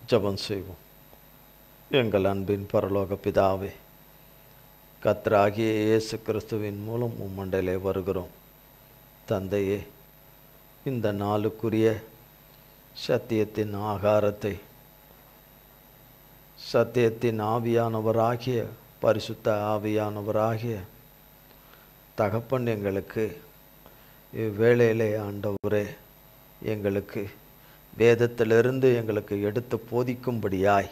ஜெபம் செய்வோம். எங்கள் அன்பின் பரலோக பிதாவே, கர்த்தராகிய இயேசு கிறிஸ்துவின் மூலம் உம்மண்டையிலே வருகிறோம். தந்தையே, இந்த நாளுக்குரிய சத்தியத்தின் ஆகாரத்தை சத்தியத்தின் ஆவியானவராகிய பரிசுத்த ஆவியானவராகிய தகப்பன் எங்களுக்கு இவ்வேளையிலே ஆண்டவரே எங்களுக்கு வேதத்திலிருந்து எங்களுக்கு எடுத்து போதிக்கும்படியாய்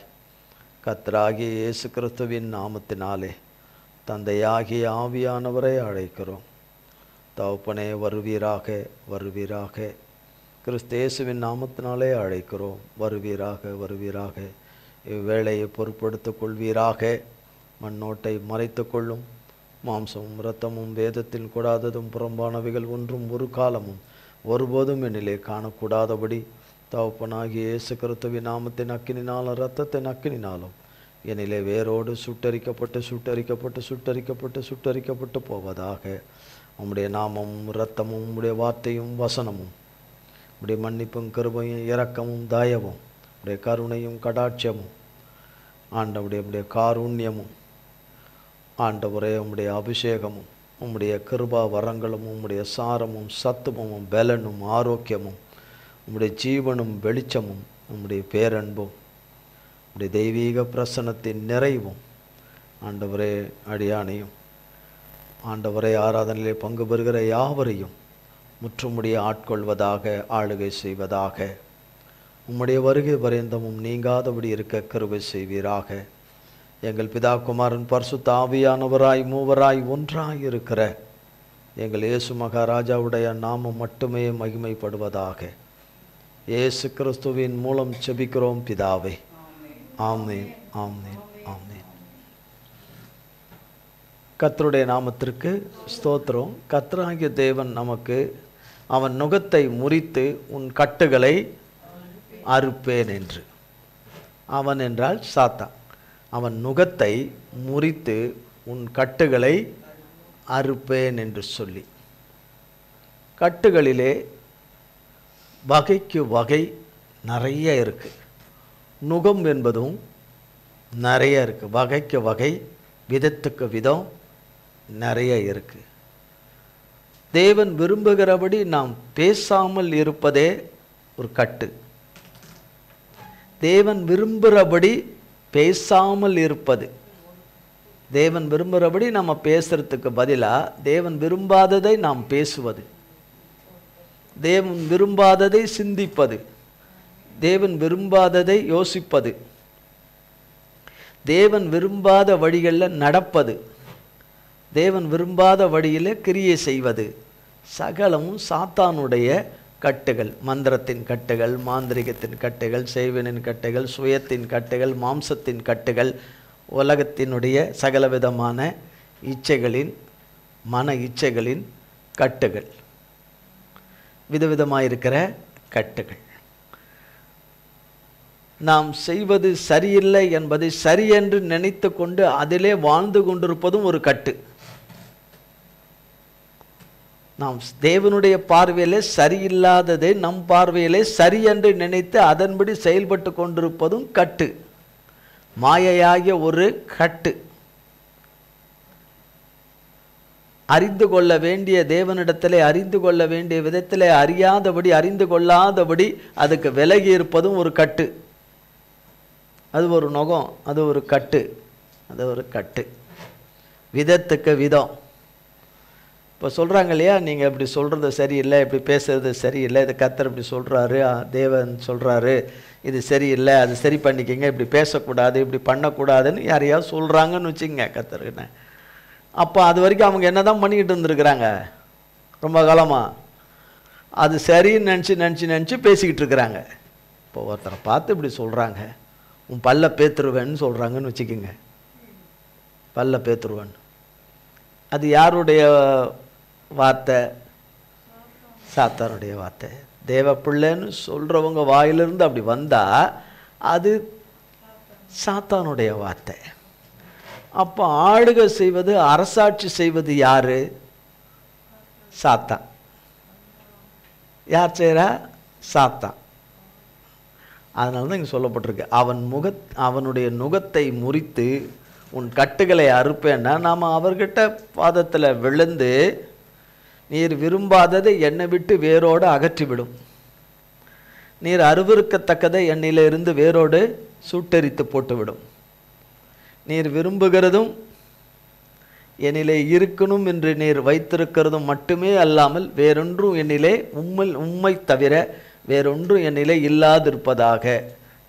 கர்த்தராகிய இயேசு கிறிஸ்துவின் நாமத்தினாலே தந்தையாகிய ஆவியானவரை அழைக்கிறோம். தகப்பனே, வருவீராக வருவீராக. கிறிஸ்து இயேசுவின் நாமத்தினாலே அழைக்கிறோம். வருவீராக வருவீராக. இவ்வேளையை பொறுப்படுத்திக் கொள்வீராக. மண்ணோட்டை மறைத்து கொள்ளும். மாம்சமும் இரத்தமும் வேதத்தில் கூடாததும் புறம்பானவைகள் ஒன்றும் ஒரு காலமும் ஒருபோதும் என்னிலே காணக்கூடாதபடி தகப்பனாகிய இயேசு கிறிஸ்துவின் நாமத்தின் அக்கினினாலும் இரத்தத்தின் அக்கினினாலும் என்னிலே வேரோடு சுட்டரிக்கப்பட்டு சுட்டரிக்கப்பட்டு சுட்டரிக்கப்பட்டு சுட்டரிக்கப்பட்டு போவதாக. உம்முடைய நாமமும் இரத்தமும் உம்முடைய வார்த்தையும் வசனமும் உம்முடைய மன்னிப்பும் கிருபையும் இரக்கமும் தயவும் உடைய கருணையும் கடாட்சியமும் ஆண்டவுடைய காருண்யமும் ஆண்டவரே உம்முடைய அபிஷேகமும் உம்முடைய கிருபா வரங்களும் உம்முடைய சாரமும் சத்துவமும் பலனும் ஆரோக்கியமும் உம்முடைய ஜீவனும் வெளிச்சமும் உம்முடைய பேரன்பும் உம்முடைய தெய்வீக பிரசன்னத்தின் நிறைவும் ஆண்டவரே அடியானையும் ஆண்டவரே ஆராதனையிலே பங்கு பெறுகிற யாவரையும் முற்றுமுடிய ஆட்கொள்வதாக, ஆளுகை செய்வதாக. உம்முடைய வருகை பரியந்தமும் நீங்காதபடி இருக்க கிருபை செய்வீராக. எங்கள் பிதா குமாரன் பரிசுத்த ஆவியானவராய் மூவராய் ஒன்றாய் இருக்கிற எங்கள் இயேசு மகாராஜாவுடைய நாமம் மட்டுமே மகிமைப்படுவதாக. இயேசு கிறிஸ்துவின் மூலம் செபிக்கிறோம் பிதாவே. ஆமென், ஆமென், ஆமென். கர்த்தருடைய நாமத்திற்கு ஸ்தோத்திரம். கர்த்தராகிய தேவன் நமக்கு அவன் நுகத்தை முறித்து உன் கட்டுகளை அறுப்பேன் என்று. அவன் என்றால் சாத்தான். அவன் நுகத்தை முறித்து உன் கட்டுகளை அறுப்பேன் என்று சொல்லி, கட்டுகளிலே வகைக்கு வகை நிறைய இருக்கு. நுகம் என்பதும் நிறைய இருக்கு. வகைக்கு வகை, விதத்துக்கு விதம் நிறைய இருக்கு. தேவன் விரும்புகிறபடி நாம் பேசாமல் இருப்பதே ஒரு கட்டு. தேவன் விரும்புகிறபடி பேசாமல் இருப்பது. தேவன் விரும்புகிறபடி நம்ம பேசுறதுக்கு பதிலாக தேவன் விரும்பாததை நாம் பேசுவது, தேவன் விரும்பாததை சிந்திப்பது, தேவன் விரும்பாததை யோசிப்பது, தேவன் விரும்பாத வழிகளில் நடப்பது, தேவன் விரும்பாத வழியில் கிரியை செய்வது சகலமும் சாத்தானுடைய கட்டுகள். மந்திரத்தின் கட்டுகள், மாந்திரிகத்தின் கட்டுகள், செய்வனின் கட்டுகள், சுயத்தின் கட்டுகள், மாம்சத்தின் கட்டுகள், உலகத்தினுடைய சகலவிதமான இச்சைகளின், மன இச்சைகளின் கட்டுகள், விதவிதமாயிருக்கிற கட்டுகள். நாம் செய்வது சரியில்லை என்பதை சரியென்று நினைத்து கொண்டு அதிலே வாழ்ந்து கொண்டிருப்பதும் ஒரு கட்டு. நாம் தேவனுடைய பார்வையிலே சரியில்லாததை நம் பார்வையிலே சரி என்று நினைத்து அதன்படி செயல்பட்டு கொண்டிருப்பதும் கட்டு. மாயையாகிய ஒரு கட்டு. அறிந்து கொள்ள வேண்டிய தேவனிடத்திலே அறிந்து கொள்ள வேண்டிய விதத்திலே அறியாதபடி, அறிந்து கொள்ளாதபடி அதுக்கு விலகி இருப்பதும் ஒரு கட்டு. அது ஒரு நுகம், அது ஒரு கட்டு, அது ஒரு கட்டு. விதத்துக்கு விதம். இப்போ சொல்கிறாங்க இல்லையா, நீங்கள் இப்படி சொல்கிறது சரியில்லை, இப்படி பேசுறது சரியில்லை, இது கர்த்தர் இப்படி சொல்கிறாரு, தேவன் சொல்கிறாரு, இது சரியில்லை, அது சரி பண்ணிக்கிங்க, இப்படி பேசக்கூடாது, இப்படி பண்ணக்கூடாதுன்னு யாரையாவது சொல்கிறாங்கன்னு வச்சுங்க கர்த்தருக்குன்னு. அப்போ அது வரைக்கும் அவங்க என்ன தான் பண்ணிக்கிட்டு இருந்துருக்குறாங்க ரொம்ப காலமாக? அது சரின்னு நினச்சி பேசிக்கிட்டு இருக்கிறாங்க. இப்போ ஒருத்தரை பார்த்து இப்படி சொல்கிறாங்க, உன் பல்ல பேத்துருவேன்னு சொல்கிறாங்கன்னு வச்சுக்கோங்க. பல்ல பேத்துருவேன், அது யாருடைய வார்த்தை? சாத்தானுடைய வார்த்தை. தேவ பிள்ளைன்னு சொல்கிறவங்க வாயிலிருந்து அப்படி வந்தால் அது சாத்தானுடைய வார்த்தை. அப்போ ஆளுகை செய்வது, அரசாட்சி செய்வது யாரு? சாத்தான். யார் செய்கிறா? சாத்தான். அதனால தான் இங்கே சொல்லப்பட்டிருக்கு, அவனுடைய நுகத்தை முறித்து உன் கட்டுகளை அறுப்பேன்னா நாம் அவர்கிட்ட பாதத்தில் விழுந்து, நீர் விரும்பாததை என்னை விட்டு வேரோடு அகற்றிவிடும், நீர் அருவருக்கத்தக்கதை என்னிலிருந்து வேரோடு சுட்டெரித்து போட்டுவிடும், நீர் விரும்புகிறதும் என்னிலே இருக்கணும் என்று நீர் வைத்திருக்கிறதும் மட்டுமே அல்லாமல் வேறொன்றும் என்னிலே உம்மை தவிர வேறொன்றும் என்னிலே இல்லாதிருப்பதாக,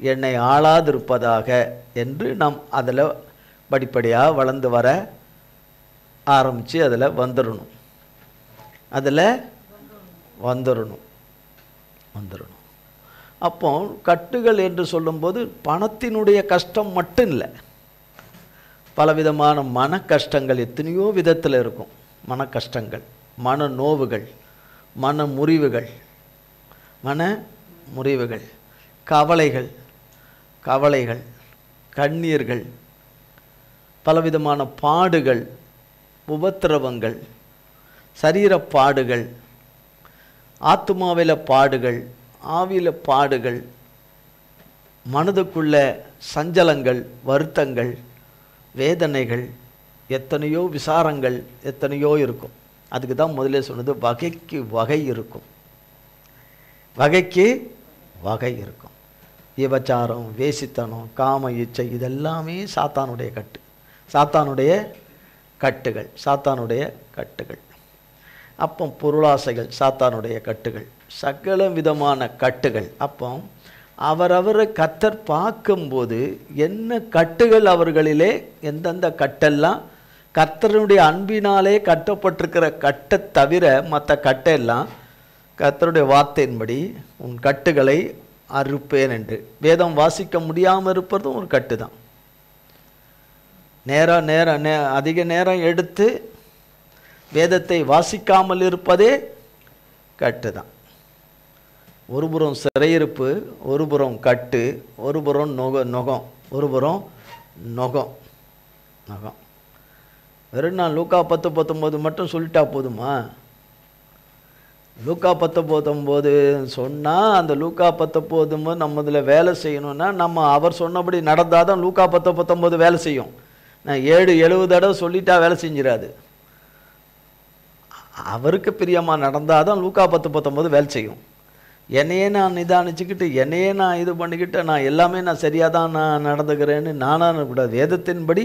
என்னை ஆளாதிருப்பதாக என்று நாம் அதில் படிப்படியாக வளர்ந்து வர ஆரம்பித்து அதில் வந்துடணும். அப்போ கட்டுகள் என்று சொல்லும்போது பணத்தினுடைய கஷ்டம் மட்டும் இல்லை, பலவிதமான மன கஷ்டங்கள் எத்தனையோ விதத்தில் இருக்கும். மன கஷ்டங்கள், மன நோவுகள், மன முறிவுகள், கவலைகள், கண்ணீர்கள், பலவிதமான பாடுகள், உபத்திரவங்கள், சரீரப்பாடுகள், ஆத்துமாவில பாடுகள், ஆவியில பாடுகள், மனதுக்குள்ள சஞ்சலங்கள், வருத்தங்கள், வேதனைகள், எத்தனையோ விசாரங்கள் எத்தனையோ இருக்கும். அதுக்கு தான் முதலே சொன்னது, வகைக்கு வகை இருக்கும், வகைக்கு வகை இருக்கும். விபச்சாரம், வேசித்தனம், காம இச்சை, இதெல்லாமே சாத்தானுடைய கட்டுகள். அப்போ பொருளாசைகள் சாத்தானுடைய கட்டுகள், சகல விதமான கட்டுகள். அப்போ அவரவரை கர்த்தர் பார்க்கும்போது என்ன கட்டுகள் அவர்களிலே, எந்தெந்த கட்டெல்லாம் கர்த்தருடைய அன்பினாலே கட்டப்பட்டிருக்கிற கட்டை தவிர மற்ற கட்டெல்லாம் கர்த்தருடைய வார்த்தையின்படி உன் கட்டுகளை அறுப்பேன் என்று. வேதம் வாசிக்க முடியாமல் இருப்பதும் ஒரு கட்டு தான். அதிக நேரம் எடுத்து வேதத்தை வாசிக்காமல் இருப்பதே கட்டு தான். ஒரு புறம் சிறையிருப்பு, ஒரு புறம் கட்டு, ஒரு புறம் நொகம். வெறும் நான் லூக்கா 10:19 மட்டும் சொல்லிட்டா போதுமா? லூக்கா 10:19 சொன்னால் அந்த லூக்கா 10:19 நம்ம இதில் வேலை செய்யணும்னா நம்ம அவர் சொன்னபடி நடந்தால் தான் லூக்கா 10:19 வேலை செய்யும். நான் 7-70 தடவை சொல்லிட்டா வேலை செஞ்சிடாது. அவருக்கு பிரியமாக நடந்தால் தான் லூக்கா 10:19 வேலை செய்யும். என்னையே நான் நிதானிச்சுக்கிட்டு, என்னையே நான் இது பண்ணிக்கிட்டு, நான் எல்லாமே நான் சரியாக தான் நான் நடந்துக்கிறேன்னு நானாக கூடாது. வேதத்தின்படி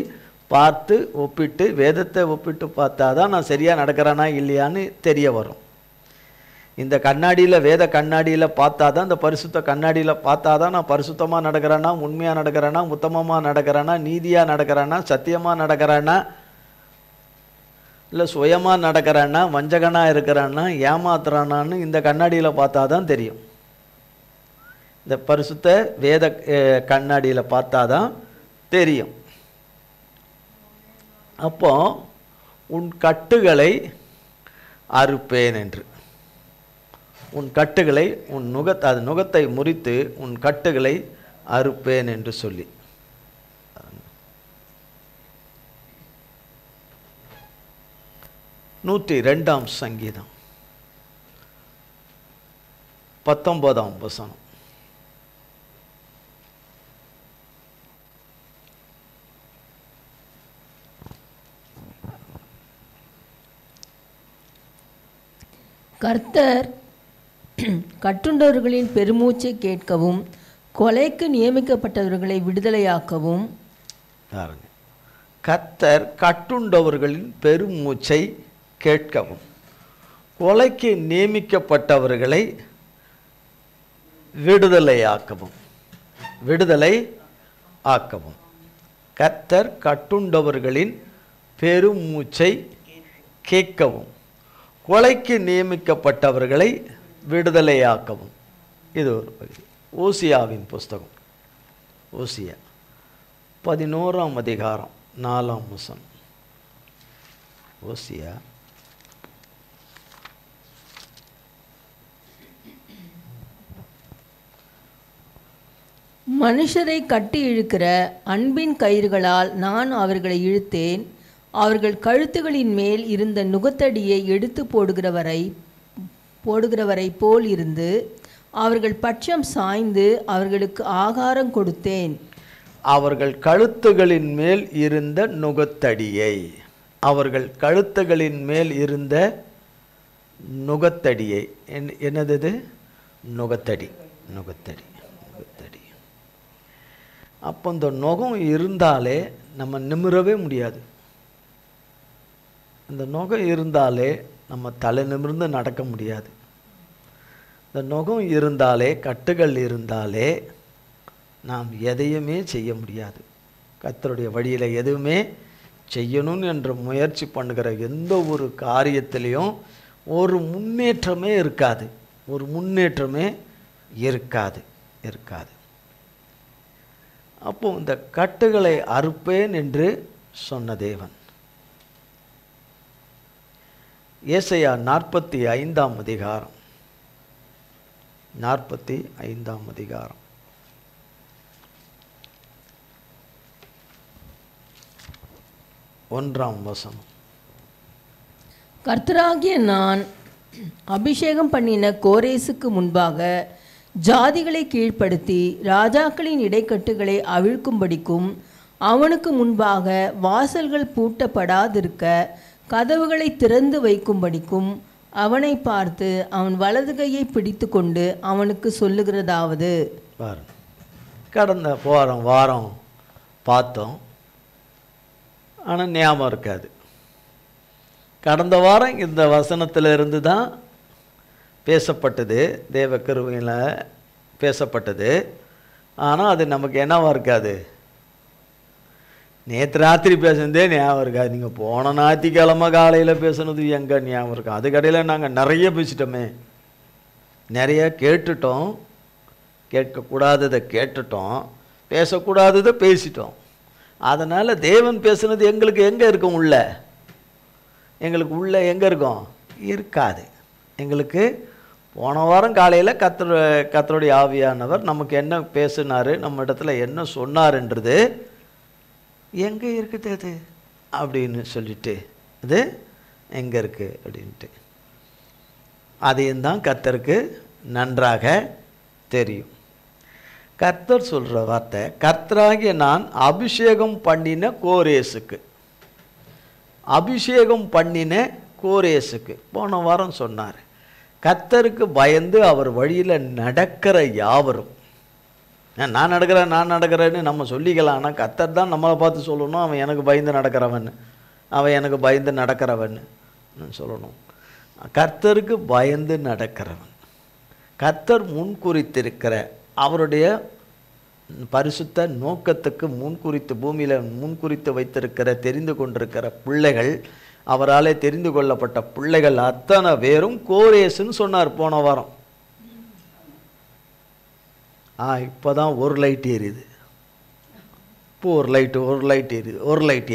பார்த்து ஒப்பிட்டு, வேதத்தை ஒப்பிட்டு பார்த்தா தான் நான் சரியாக நடக்கிறேனா இல்லையான்னு தெரிய வரும். இந்த கண்ணாடியில், வேத கண்ணாடியில் பார்த்தா தான், இந்த பரிசுத்த கண்ணாடியில் பார்த்தா தான் நான் பரிசுத்தமாக நடக்கிறேன்னா, உண்மையாக நடக்கிறேன்னா, உத்தமமாக நடக்கிறேன்னா, நீதியாக நடக்கிறேன்னா, சத்தியமாக நடக்கிறேன்னா, இல்லை சுயமாக நடக்கிறான்னா, வஞ்சகனாக இருக்கிறான்னா, ஏமாத்துறானான்னு இந்த கண்ணாடியில் பார்த்தா தான் தெரியும். இந்த பரிசுத்த வேத கண்ணாடியில் பார்த்தா தான் தெரியும். அப்போ உன் கட்டுகளை அறுப்பேன் என்று, உன் கட்டுகளை, உன் நுகத்தை முறித்து உன் கட்டுகளை அறுப்பேன் என்று சொல்லி 102ஆம் சங்கீதம் 19ஆம் வசனம். கர்த்தர் கட்டுண்டவர்களின் பெருமூச்சை கேட்கவும், கொலைக்கு நியமிக்கப்பட்டவர்களை விடுதலையாக்கவும். கர்த்தர் கட்டுண்டவர்களின் பெருமூச்சை கேட்கவும், கொலைக்கு நியமிக்கப்பட்டவர்களை விடுதலையாக்கவும். கர்த்தர் கட்டுண்டவர்களின் பெருமூச்சை கேட்கவும், கொலைக்கு நியமிக்கப்பட்டவர்களை விடுதலையாக்கவும். இது ஒரு பகுதி. ஓசியாவின் புஸ்தகம், ஓசியா 11ஆம் அதிகாரம் 4ஆம் வசனம். ஓசியா மனுஷரை கட்டி இழுக்கிற அன்பின் கயிறுகளால் நான் அவர்களை இழுத்தேன். அவர்கள் கழுத்துகளின் மேல் இருந்த நுகத்தடியை எடுத்து போடுகிறவரை போல் இருந்து அவர்கள் பட்சம் சாய்ந்து அவர்களுக்கு ஆகாரம் கொடுத்தேன். அவர்கள் கழுத்துகளின் மேல் இருந்த நுகத்தடியை, அவர்கள் கழுத்துகளின் மேல் இருந்த நுகத்தடியை, என்னது இது? நுகத்தடி. நுகத்தடி நுகத்தடி. அப்போ இந்த நுகம் இருந்தாலே நம்ம நிமிரவே முடியாது. இந்த நுகம் இருந்தாலே நம்ம தலை நிமிர்ந்து நடக்க முடியாது. இந்த நுகம் இருந்தாலே, கட்டுகள் இருந்தாலே நாம் எதையுமே செய்ய முடியாது. கர்த்தருடைய வழியில் எதுவுமே செய்யணும்னு என்ற முயற்சி பண்ணுகிற எந்த ஒரு காரியத்திலையும் ஒரு முன்னேற்றமே இருக்காது. ஒரு முன்னேற்றமே இருக்காது இருக்காது. அப்போ இந்த கட்டுகளை அறுப்பேன் என்று சொன்ன தேவன். ஏசாயா 45ஆம் அதிகாரம், 45ஆம் அதிகாரம் 1ஆம் வசனம். கர்த்தராகிய நான் அபிஷேகம் பண்ணின கோரேசுக்கு முன்பாக ஜாதிகளை கீழ்ப்படுத்தி ராஜாக்களின் இடைக்கட்டுகளை அவிழ்க்கும்படிக்கும் அவனுக்கு முன்பாக வாசல்கள் பூட்டப்படாதிருக்க கதவுகளை திறந்து வைக்கும்படிக்கும் அவனை பார்த்து அவன் வலது கையை பிடித்து கொண்டு அவனுக்கு சொல்லுகிறதாவது. கடந்த வாரம் பார்த்தோம், ஆனால் ஞாபகம் இருக்காது. கடந்த வாரம் இந்த வசனத்திலிருந்து தான் பேசப்பட்டது, தேவ கிருபையில் பேசப்பட்டது. ஆனால் அது நமக்கு என்னவா இருக்காது? நேற்று ராத்திரி பேசுனதே ஞாபகம் இருக்காது. நீங்கள் போன ஞாயிற்றுக்கிழமை காலையில் பேசுனது எங்கே ஞாபகம் இருக்கும்? அதுக்கடையில் நாங்கள் நிறைய பேசிட்டோமே, நிறைய கேட்டுட்டோம். கேட்கக்கூடாததை கேட்டுட்டோம், பேசக்கூடாததை பேசிட்டோம். அதனால் தேவன் பேசுனது எங்களுக்கு எங்கே இருக்கும்? உள்ள எங்களுக்கு உள்ள எங்கே இருக்கும்? இருக்காது. எங்களுக்கு போன வாரம் காலையில் கர்த்தருடைய ஆவியானவர் நமக்கு என்ன பேசினார், நம்ம இடத்துல என்ன சொன்னார்ன்றது எங்கே இருக்குது அது அப்படின்னு சொல்லிட்டு, அது எங்கே இருக்குது அப்படின்ட்டு அதையும் தான் கர்த்தருக்கு நன்றாக தெரியும். கர்த்தர் சொல்கிற வார்த்தை, கர்த்தராகிய நான் அபிஷேகம் பண்ணின கோரேசுக்கு. அபிஷேகம் பண்ணின கோரேசுக்கு போன வாரம் சொன்னார். கர்த்தருக்கு பயந்து அவர் வழியில் நடக்கிற யாவரும், நான் நடக்கிறேன்னு நம்ம சொல்லிக்கலாம். ஆனால் கர்த்தர் தான் நம்மளை பார்த்து சொல்லணும், அவன் எனக்கு பயந்து நடக்கிறவன், அவன் எனக்கு பயந்து நடக்கிறவன் சொல்லணும். கர்த்தருக்கு பயந்து நடக்கிறவன், கர்த்தர் முன்குறித்திருக்கிற அவருடைய பரிசுத்த நோக்கத்துக்கு முன்குறித்து, பூமியில் முன்குறித்து வைத்திருக்கிற தெரிந்து கொண்டிருக்கிற பிள்ளைகள், அவராலே தெரிந்து கொள்ளப்பட்ட பிள்ளைகள் அத்தனை பேரும் கோரேசுன்னு சொன்னார் போன வாரம். இப்போ தான் ஒரு லைட் எரியுது. இப்போ ஒரு லைட்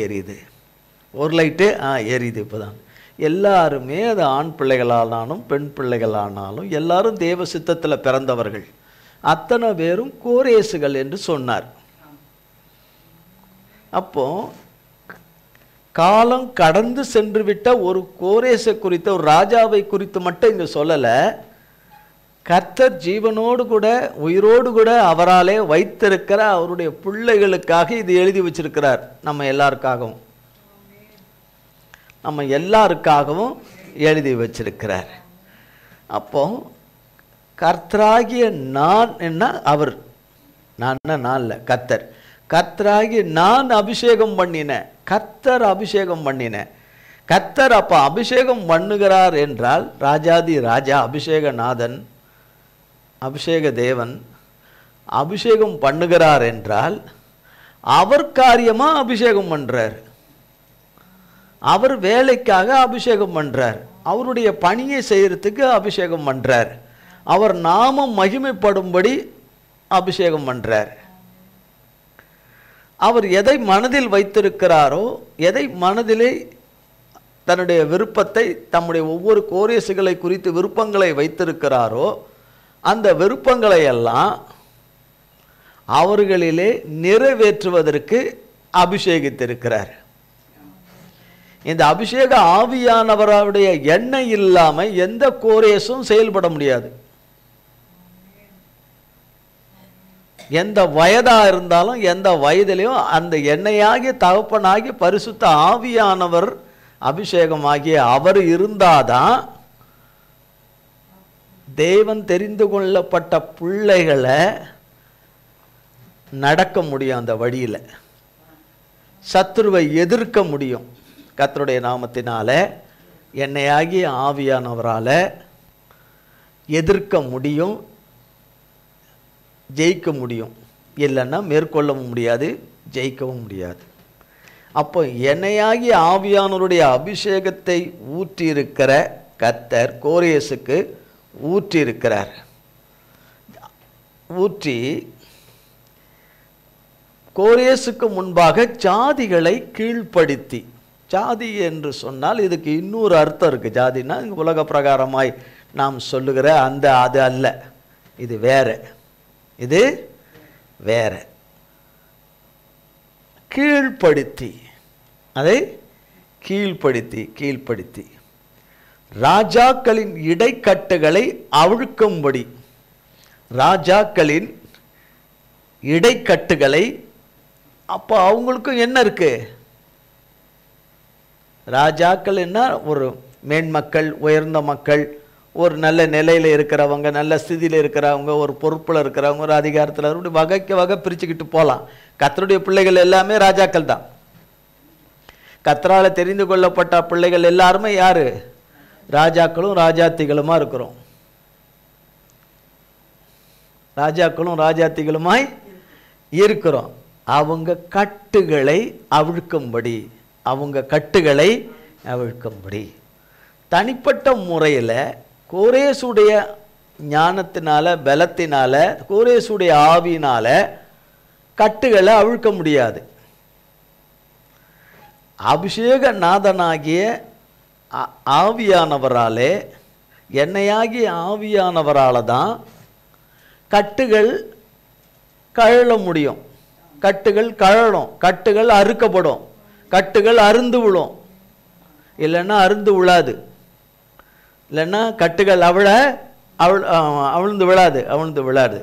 எரியுது. இப்போ தான் எல்லாருமே அது ஆண் பிள்ளைகளானாலும் பெண் பிள்ளைகளானாலும் எல்லாரும் தேவ சித்தத்தில் பிறந்தவர்கள் அத்தனை பேரும் கோரேசுகள் என்று சொன்னார். அப்போ காலம் கடந்து சென்று விட்ட ஒரு கோரேசை குறித்த, ஒரு ராஜாவை குறித்து மட்டும் இங்கே சொல்லலை. கர்த்தர் ஜீவனோடு கூட உயிரோடு கூட அவராலே வைத்திருக்கிற அவருடைய பிள்ளைகளுக்காக இது எழுதி வச்சிருக்கிறார். நம்ம எல்லாருக்காகவும் எழுதி வச்சிருக்கிறார். அப்போ கர்த்தராகிய நான் என்ன, அவர் நான் இல்லை, கர்த்தராகிய நான் அபிஷேகம் பண்ணின, கர்த்தர் அபிஷேகம் பண்ணின. கர்த்தர் அப்போ அபிஷேகம் பண்ணுகிறார் என்றால் ராஜாதி ராஜா, அபிஷேகநாதன், அபிஷேக தேவன் அபிஷேகம் பண்ணுகிறார் என்றால் அவர் காரியமாக அபிஷேகம் பண்ணுறார். அவர் வேலைக்காக அபிஷேகம் பண்ணுறார். அவருடைய பணியை செய்கிறதுக்கு அபிஷேகம் பண்ணுறார். அவர் நாமம் மகிமைப்படும்படி அபிஷேகம் பண்ணுறார். அவர் எதை மனதில் வைத்திருக்கிறாரோ, எதை மனதிலே தன்னுடைய விருப்பத்தை, தம்முடைய ஒவ்வொரு கோரேசுகளை குறித்து விருப்பங்களை வைத்திருக்கிறாரோ, அந்த விருப்பங்களை எல்லாம் அவர்களிலே நிறைவேற்றுவதற்கு அபிஷேகித்திருக்கிறார். இந்த அபிஷேக ஆவியானவருடைய எண்ணெய் இல்லாமல் எந்த கோரேசும் செயல்பட முடியாது. எந்த வயதா இருந்தாலும் எந்த வயதிலையும் அந்த எண்ணெயாகிய தகப்பனாகிய பரிசுத்த ஆவியானவர் அபிஷேகமாகிய அவர் இருந்தாதான் தேவன் தெரிந்து கொள்ளப்பட்ட பிள்ளைகளை நடக்க முடியும். அந்த வழியில் சத்துருவை எதிர்க்க முடியும். கர்த்தருடைய நாமத்தினால எண்ணெயாகிய ஆவியானவரால் எதிர்க்க முடியும், ஜெயிக்க முடியும். இல்லைன்னா மேற்கொள்ளவும் முடியாது, ஜெயிக்கவும் முடியாது. அப்போ எண்ணெயாகிய ஆவியானவருடைய அபிஷேகத்தை ஊற்றியிருக்கிற கர்த்தர் கோரேசுக்கு ஊற்றியிருக்கிறார். ஊற்றி கோரேசுக்கு முன்பாக ஜாதிகளை கீழ்ப்படுத்தி, ஜாதி என்று சொன்னால் இதுக்கு இன்னொரு அர்த்தம் இருக்குது. ஜாதினா உலக பிரகாரமாய் நாம் சொல்லுகிற அந்த அது அல்ல, இது வேற, இது வேற. கீழ்ப்படுத்தி, அதை கீழ்ப்படுத்தி ராஜாக்களின் இடைக்கட்டுகளை அவிழ்க்கும்படி, ராஜாக்களின் இடைக்கட்டுகளை. அப்போ அவங்களுக்கும் என்ன இருக்கு? ராஜாக்கள் என்ன? ஒரு மேன்மக்கள், உயர்ந்த மக்கள், ஒரு நல்ல நிலையில் இருக்கிறவங்க, நல்ல ஸ்திதியில் இருக்கிறவங்க, ஒரு பொறுப்பில் இருக்கிறவங்க, ஒரு அதிகாரத்தில் அப்படி வகைக்கு வகை பிரிச்சுக்கிட்டு போகலாம். கர்த்தருடைய பிள்ளைகள் எல்லாமே ராஜாக்கள் தான். கர்த்தரால் தெரிந்து கொள்ளப்பட்ட பிள்ளைகள் எல்லாருமே யாரு? ராஜாக்களும் ராஜாத்திகளுமா இருக்கிறோம். ராஜாக்களும் ராஜாத்திகளுமாய் இருக்கிறோம். அவங்க கட்டுகளை அவிழ்க்கும்படி, அவங்க கட்டுகளை அவிழ்க்கும்படி தனிப்பட்ட முறையில் கோரேசுடைய ஞானத்தினால, பலத்தினால, கோரேசுடைய ஆவியினால கட்டுகளை அவிழ்க்க முடியாது. அபிஷேக நாதனாகிய ஆவியானவராலே, எண்ணெயாகிய ஆவியானவரால் தான் கட்டுகள் கழல முடியும். கட்டுகள் கழலும், கட்டுகள் அறுக்கப்படும், கட்டுகள் அருந்து விழும். இல்லைன்னா அருந்து விழாது, இல்லைன்னா கட்டுகள் அவிழ்ந்து விழாது.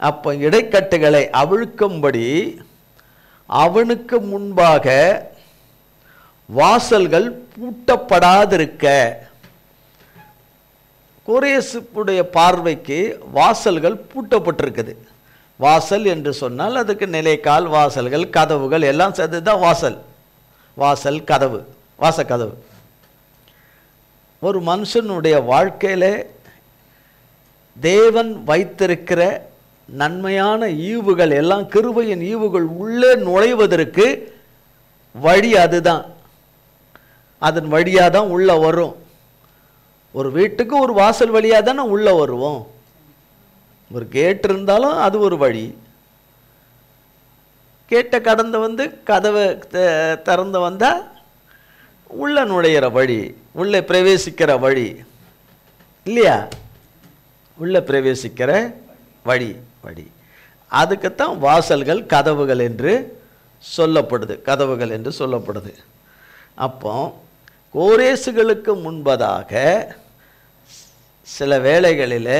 அப்போ இடைக்கட்டுகளை அவிழ்க்கும்படி அவனுக்கு முன்பாக வாசல்கள் பூட்டப்படாதிருக்க. கோரேசுடைய பார்வைக்கு வாசல்கள் பூட்டப்பட்டிருக்குது. வாசல் என்று சொன்னால் அதுக்கு நிலைக்கால், வாசல்கள், கதவுகள் எல்லாம் சேர்ந்து தான் வாசல். வாசல், கதவு, வாசக்கதவு. ஒரு மனுஷனுடைய வாழ்க்கையில் தேவன் வைத்திருக்கிற நன்மையான ஈவுகள் எல்லாம், கிருபையின் ஈவுகள் உள்ளே நுழைவதற்கு வழி அதுதான். அதன் வழியாக தான் உள்ள வரும். ஒரு வீட்டுக்கு ஒரு வாசல் வழியாக தானே உள்ள வருவோம். ஒரு கேட் இருந்தாலும் அது ஒரு வழி. கேட்டை கடந்து வந்து கதவை திறந்து வந்தால் உள்ள நுழையிற வழி, உள்ளே பிரவேசிக்கிற வழி இல்லையா? உள்ளே பிரவேசிக்கிற வழி. அதுக்குத்தான் வாசல்கள், கதவுகள் என்று சொல்லப்படுது. அப்போ கோரேசுகளுக்கு முன்பதாக சில வேளைகளில்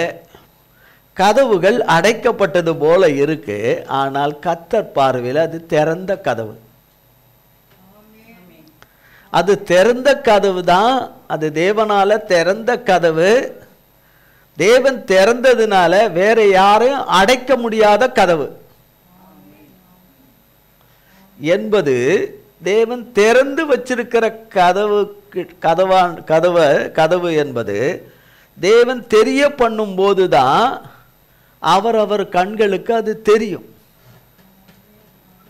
கதவுகள் அடைக்கப்பட்டது போல இருக்கு. ஆனால் கர்த்தர் பார்வையில் அது திறந்த கதவு. அது திறந்த கதவு தான். அது தேவனால திறந்த கதவு. தேவன் திறந்ததுனால வேற யாரும் அடைக்க முடியாத கதவு என்பது, தேவன் திறந்து வச்சிருக்கிற கதவு என்பது தேவன் தெரிய பண்ணும் போதுதான் அவரவர் கண்களுக்கு அது தெரியும்.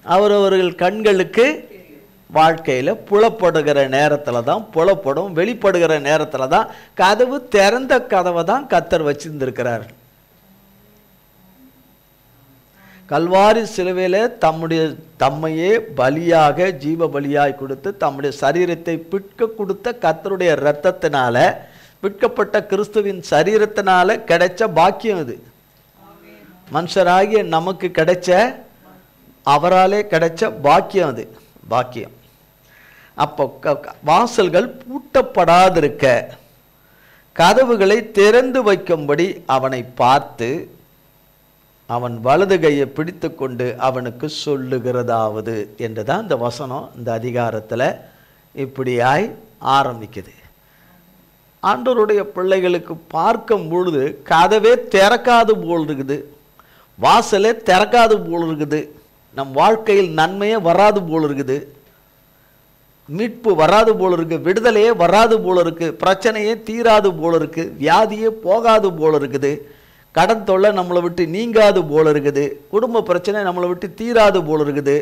அவரவர்கள் கண்களுக்கு வாழ்க்கையில் புலப்படுகிற நேரத்தில் தான் புலப்படும். வெளிப்படுகிற நேரத்தில் தான் கதவு, திறந்த கதவை தான் கர்த்தர் வச்சிருந்திருக்கிறார். கல்வாரி சிலுவையில் தம்மையே பலியாக, ஜீவ பலியாய் கொடுத்து தம்முடைய சரீரத்தை பிற்க கொடுத்த கர்த்தருடைய இரத்தத்தினால, பிற்கப்பட்ட கிறிஸ்துவின் சரீரத்தினால கிடைச்ச பாக்கியம் இது. மனுஷராகிய நமக்கு கிடைச்ச, அவராலே கிடைச்ச பாக்கியம் அது, பாக்கியம். அப்போ வாசல்கள் பூட்டப்படாதிருக்க கதவுகளை திறந்து வைக்கும்படி அவனை பார்த்து அவன் வலது கையை பிடித்து கொண்டு அவனுக்கு சொல்லுகிறதாவது என்றுதான் இந்த வசனம் இந்த அதிகாரத்தில் இப்படியாய் ஆரம்பிக்குது. ஆண்டவருடைய பிள்ளைகளுக்கு பார்க்கும் பொழுது கதவே திறக்காது போல் இருக்குது, வாசலே திறக்காது போல் இருக்குது, நம் வாழ்க்கையில் நன்மையே வராது போல் இருக்குது, மீட்பு வராது போல் இருக்கு, விடுதலையே வராது போல் இருக்கு, பிரச்சனையே தீராது போல் இருக்கு, வியாதியே போகாது போல் இருக்குது, கடன் தொல்லை நம்மளை விட்டு நீங்காது போல் இருக்குது, குடும்ப பிரச்சனை நம்மளை விட்டு தீராது போல் இருக்குது,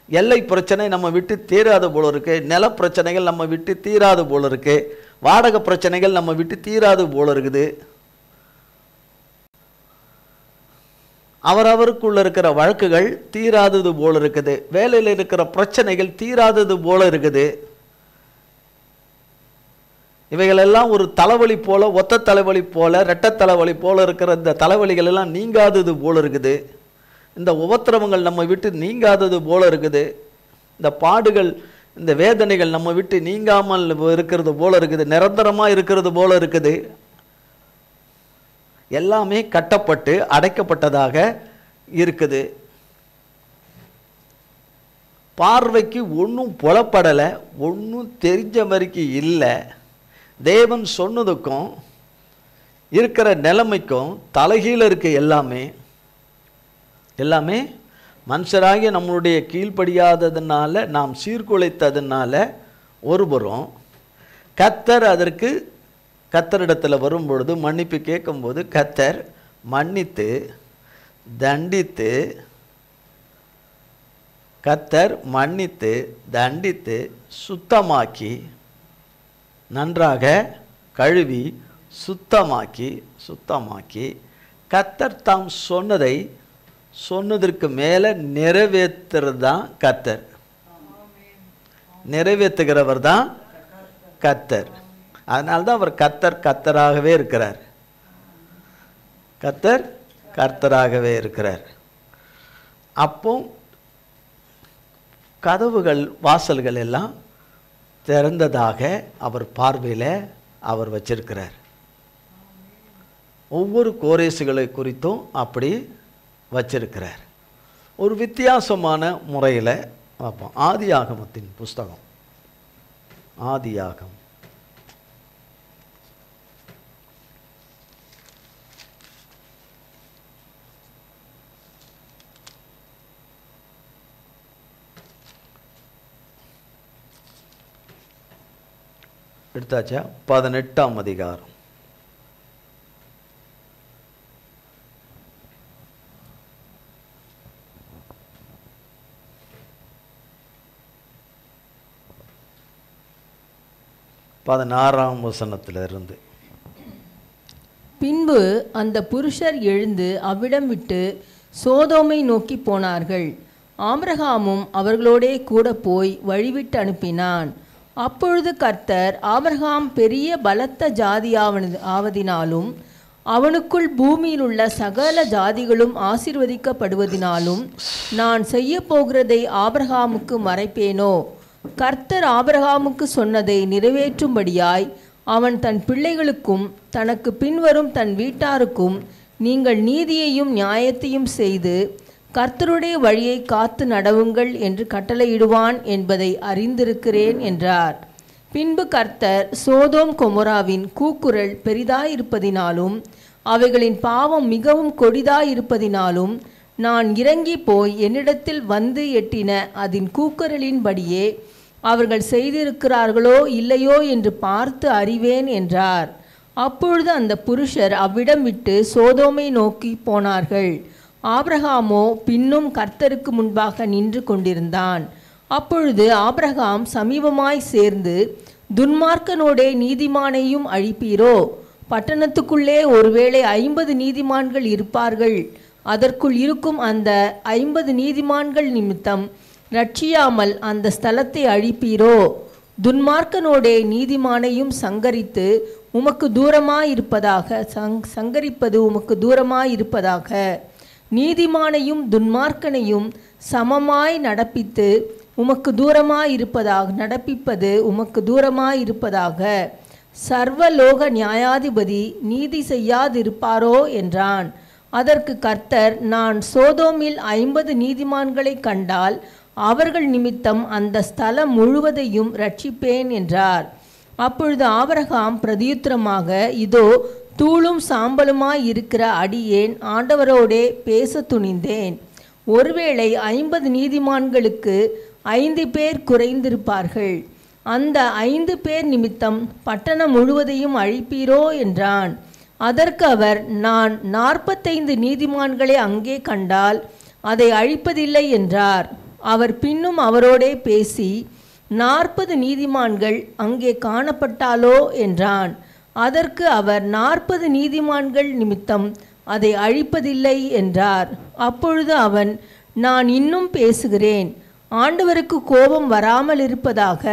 எல்லை பிரச்சனை நம்ம விட்டு தீராது போல இருக்கு, நில பிரச்சனைகள் நம்ம விட்டு தீராது போல இருக்கு, வாடகை பிரச்சனைகள் நம்ம விட்டு தீராது போல இருக்குது, அவரவருக்குள்ள இருக்கிற வழக்குகள் தீராதது போல இருக்குது, வேலையில் இருக்கிற பிரச்சனைகள் தீராதது போல இருக்குது. இவைகளெல்லாம் ஒரு தலைவலி போல, ஒத்த தலைவலி போல, இரட்டை தலைவலி போல இருக்கிற இந்த தலைவலிகள் எல்லாம் நீங்காதது போல இருக்குது. இந்த உபத்திரவங்கள் நம்ம விட்டு நீங்காதது போல இருக்குது. இந்த பாடுகள், இந்த வேதனைகள் நம்ம விட்டு நீங்காமல் இருக்கிறது போல இருக்குது, நிரந்தரமாக இருக்கிறது போல இருக்குது. எல்லாமே கட்டப்பட்டு அடைக்கப்பட்டதாக இருக்குது. பார்வைக்கு ஒன்றும் புலப்படலை, ஒன்றும் தெரிஞ்ச மாதிரிக்கு இல்லை. தேவன் சொன்னதுக்கும் இருக்கிற நிலைமைக்கும் தலைகீழ இருக்கு. எல்லாமே மனுஷராகிய நம்மளுடைய கீழ்ப்படியாததுனால, நாம் சீர்குலைத்ததுனால ஒருபுறம், கர்த்தர் அதற்கு கர்த்தரிடத்தில் வரும்பொழுது மன்னிப்பு கேட்கும்போது கர்த்தர் மன்னித்து தண்டித்து சுத்தமாக்கி, நன்றாக கழுவி சுத்தமாக்கி கர்த்தர் தாம் சொன்னதற்கு மேலே நிறைவேற்றுறது தான் கர்த்தர், நிறைவேற்றுகிறவர் தான் கர்த்தர். அதனால்தான் அவர் கர்த்தராகவே இருக்கிறார். கர்த்தராகவே இருக்கிறார். அப்போ கதவுகள், வாசல்கள் எல்லாம் திறந்ததாக அவர் பார்வையில் அவர் வச்சிருக்கிறார். ஒவ்வொரு கோரேசுகளை குறித்தும் அப்படி வச்சிருக்கிறார். ஒரு வித்தியாசமான முறையில் பார்ப்போம். ஆதியாகமத்தின் புஸ்தகம், ஆதியாகம் 18ஆம் அதிகாரம். பதினாறாம் வசனத்திலிருந்து. பின்பு அந்த புருஷர் எழுந்து அவ்விடம் விட்டு சோதோமை நோக்கி போனார்கள். ஆபிரகாமும் அவர்களோடே கூட போய் வழிவிட்டு அனுப்பினான். அப்பொழுது கர்த்தர், ஆபிரகாம் பெரிய பலத்த ஜாதியாவதினாலும் அவனுக்குள் பூமியில் உள்ள சகல ஜாதிகளும் ஆசீர்வதிக்கப்படுவதினாலும் நான் செய்ய போகிறதை ஆபிரகாமுக்கு மறைப்பேனோ? கர்த்தர் ஆபிரகாமுக்கு சொன்னதை நிறைவேற்றும்படியாய் அவன் தன் பிள்ளைகளுக்கும் தனக்கு பின்வரும் தன் வீட்டாருக்கும் நீங்கள் நீதியையும் நியாயத்தையும் செய்து கர்த்தருடைய வழியை காத்து நடவுங்கள் என்று கட்டளையிடுவான் என்பதை அறிந்திருக்கிறேன் என்றார். பின்பு கர்த்தர் சோதோம் கொமோராவின் கூக்குரல் பெரிதாயிருப்பதினாலும் அவைகளின் பாவம் மிகவும் கொடிதாயிருப்பதினாலும் நான் இறங்கி போய் என்னிடத்தில் வந்து எட்டின அதன் கூக்குரலின்படியே அவர்கள் செய்திருக்கிறார்களோ இல்லையோ என்று பார்த்து அறிவேன் என்றார். அப்பொழுது அந்த புருஷர் அவ்விடம் விட்டு சோதோமை நோக்கி போனார்கள். ஆபிரகாமோ பின்னும் கர்த்தருக்கு முன்பாக நின்று கொண்டிருந்தான். அப்பொழுது ஆபிரகாம் சமீபமாய் சேர்ந்து, துன்மார்க்கனோடே நீதிமானையும் அழிப்பீரோ? பட்டணத்துக்குள்ளே ஒருவேளை 50 நீதிமான்கள் இருப்பார்கள். அதற்குள் இருக்கும் அந்த 50 நீதிமான்கள் நிமித்தம் ரட்சியாமல் அந்த ஸ்தலத்தை அழிப்பீரோ? துன்மார்க்கனோடே நீதிமானையும் சங்கரித்து உமக்கு தூரமாயிருப்பதாக, சங்கரிப்பது உமக்கு தூரமாயிருப்பதாக. நீதிமானையும் துன்மார்க்கனையும் சமமாய் நடப்பித்து உமக்கு நடப்பிப்பது உமக்கு தூரமாயிருப்பதாக. சர்வலோக நியாயாதிபதி நீதி செய்யாதிருப்பாரோ என்றான். அதற்கு கர்த்தர், நான் சோதோமில் 50 நீதிமான்களை கண்டால் அவர்கள் நிமித்தம் அந்த ஸ்தலம் முழுவதையும் ரட்சிப்பேன் என்றார். அப்பொழுது ஆபிரகாம் பிரதியுத்தரமாக, இதோ தூளும் சாம்பலுமாய் இருக்கிற அடியேன் ஆண்டவரோடே பேச துணிந்தேன். ஒருவேளை 50 நீதிமான்களுக்கு 5 பேர் குறைந்திருப்பார்கள். அந்த 5 பேர் நிமித்தம் பட்டணம் முழுவதையும் அழிப்பீரோ என்றான். அதற்கு அவர், நான் 45 நீதிமான்களை அங்கே கண்டால் அதை அழிப்பதில்லை என்றார். அவர் பின்னும் அவரோடே பேசி, 40 நீதிமான்கள் அங்கே காணப்பட்டாலோ என்றான். அதற்கு அவர், 40 நீதிமான்கள் நிமித்தம் அதை அழிப்பதில்லை என்றார். அப்பொழுது அவன், நான் இன்னும் பேசுகிறேன், ஆண்டவருக்கு கோபம் வராமல் இருப்பதாக.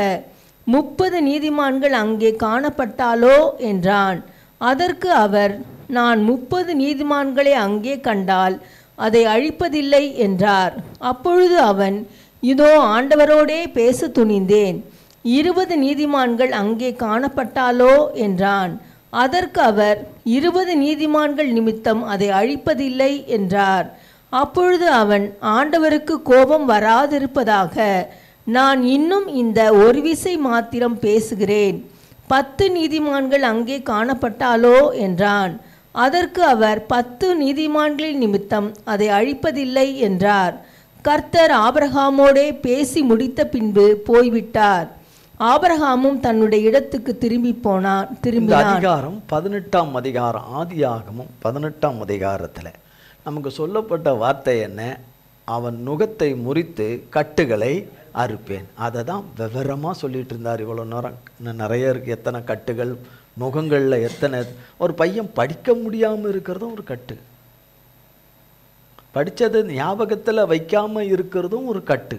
30 நீதிமான்கள் அங்கே காணப்பட்டாலோ என்றான். அதற்கு அவர், நான் 30 நீதிமான்களை அங்கே கண்டால் அதை அழிப்பதில்லை என்றார். அப்பொழுது அவன், இதோ ஆண்டவரோடே பேச துணிந்தேன், 20 நீதிமான்கள் அங்கே காணப்பட்டாலோ என்றான். அதற்கு அவர், 20 நீதிமான்கள் நிமித்தம் அதை அழிப்பதில்லை என்றார். அப்பொழுது அவன், ஆண்டவருக்கு கோபம் வராதிருப்பதாக, நான் இன்னும் இந்த ஒரு விசை மாத்திரம் பேசுகிறேன், 10 நீதிமான்கள் அங்கே காணப்பட்டாலோ என்றான். அதற்கு அவர், 10 நீதிமான்களின் நிமித்தம் அதை அழிப்பதில்லை என்றார். கர்த்தர் ஆபிரகாமோடே பேசி முடித்த பின்பு போய்விட்டார். ஆபிரகாமும் தன்னுடைய இடத்துக்கு திரும்பினான். அதிகாரம் 18ஆம் அதிகாரம், ஆதியாகமம் 18ஆம் அதிகாரத்தில் நமக்கு சொல்லப்பட்ட வார்த்தை என்ன? அவன் நுகத்தை முறித்து கட்டுகளை அறுப்பேன். அதை தான் விவரமாக சொல்லிட்டு இருந்தார். இவ்வளோ நேரம் நிறைய இருக்குது. எத்தனை கட்டுகள், நுகங்களில் எத்தனை. ஒரு பையன் படிக்க முடியாமல் இருக்கிறதும் ஒரு கட்டு, படித்தது ஞாபகத்தில் வைக்காமல் இருக்கிறதும் ஒரு கட்டு,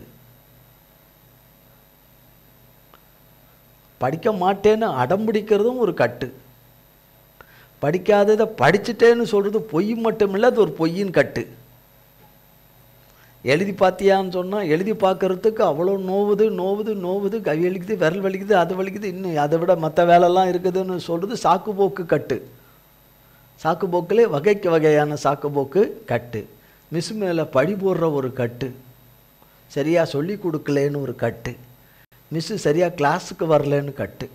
படிக்க மாட்டேன்னு அடம்பிடிக்கிறதும் ஒரு கட்டு, படிக்காததை படிச்சுட்டேன்னு சொல்கிறது பொய் மட்டும் இல்லை, அது ஒரு பொய்யின் கட்டு. எழுதி பார்த்தியான்னு சொன்னால் எழுதி பார்க்கறதுக்கு அவ்வளோ நோவுது நோவுது நோவுது, கை வலிக்குது, விரல் வலிக்குது, அது வலிக்குது, இன்னும் அதை விட மற்ற வேலைலாம் இருக்குதுன்னு சொல்கிறது சாக்குப்போக்கு கட்டு. சாக்குப்போக்கிலே வகைக்கு வகையான சாக்குப்போக்கு கட்டு. மிஸ் மேலே பழி போடுற ஒரு கட்டு, சரியாக சொல்லி கொடுக்கலேன்னு ஒரு கட்டு, மிஸ்ஸு சரியாக கிளாஸுக்கு வரலன்னு கட்டு,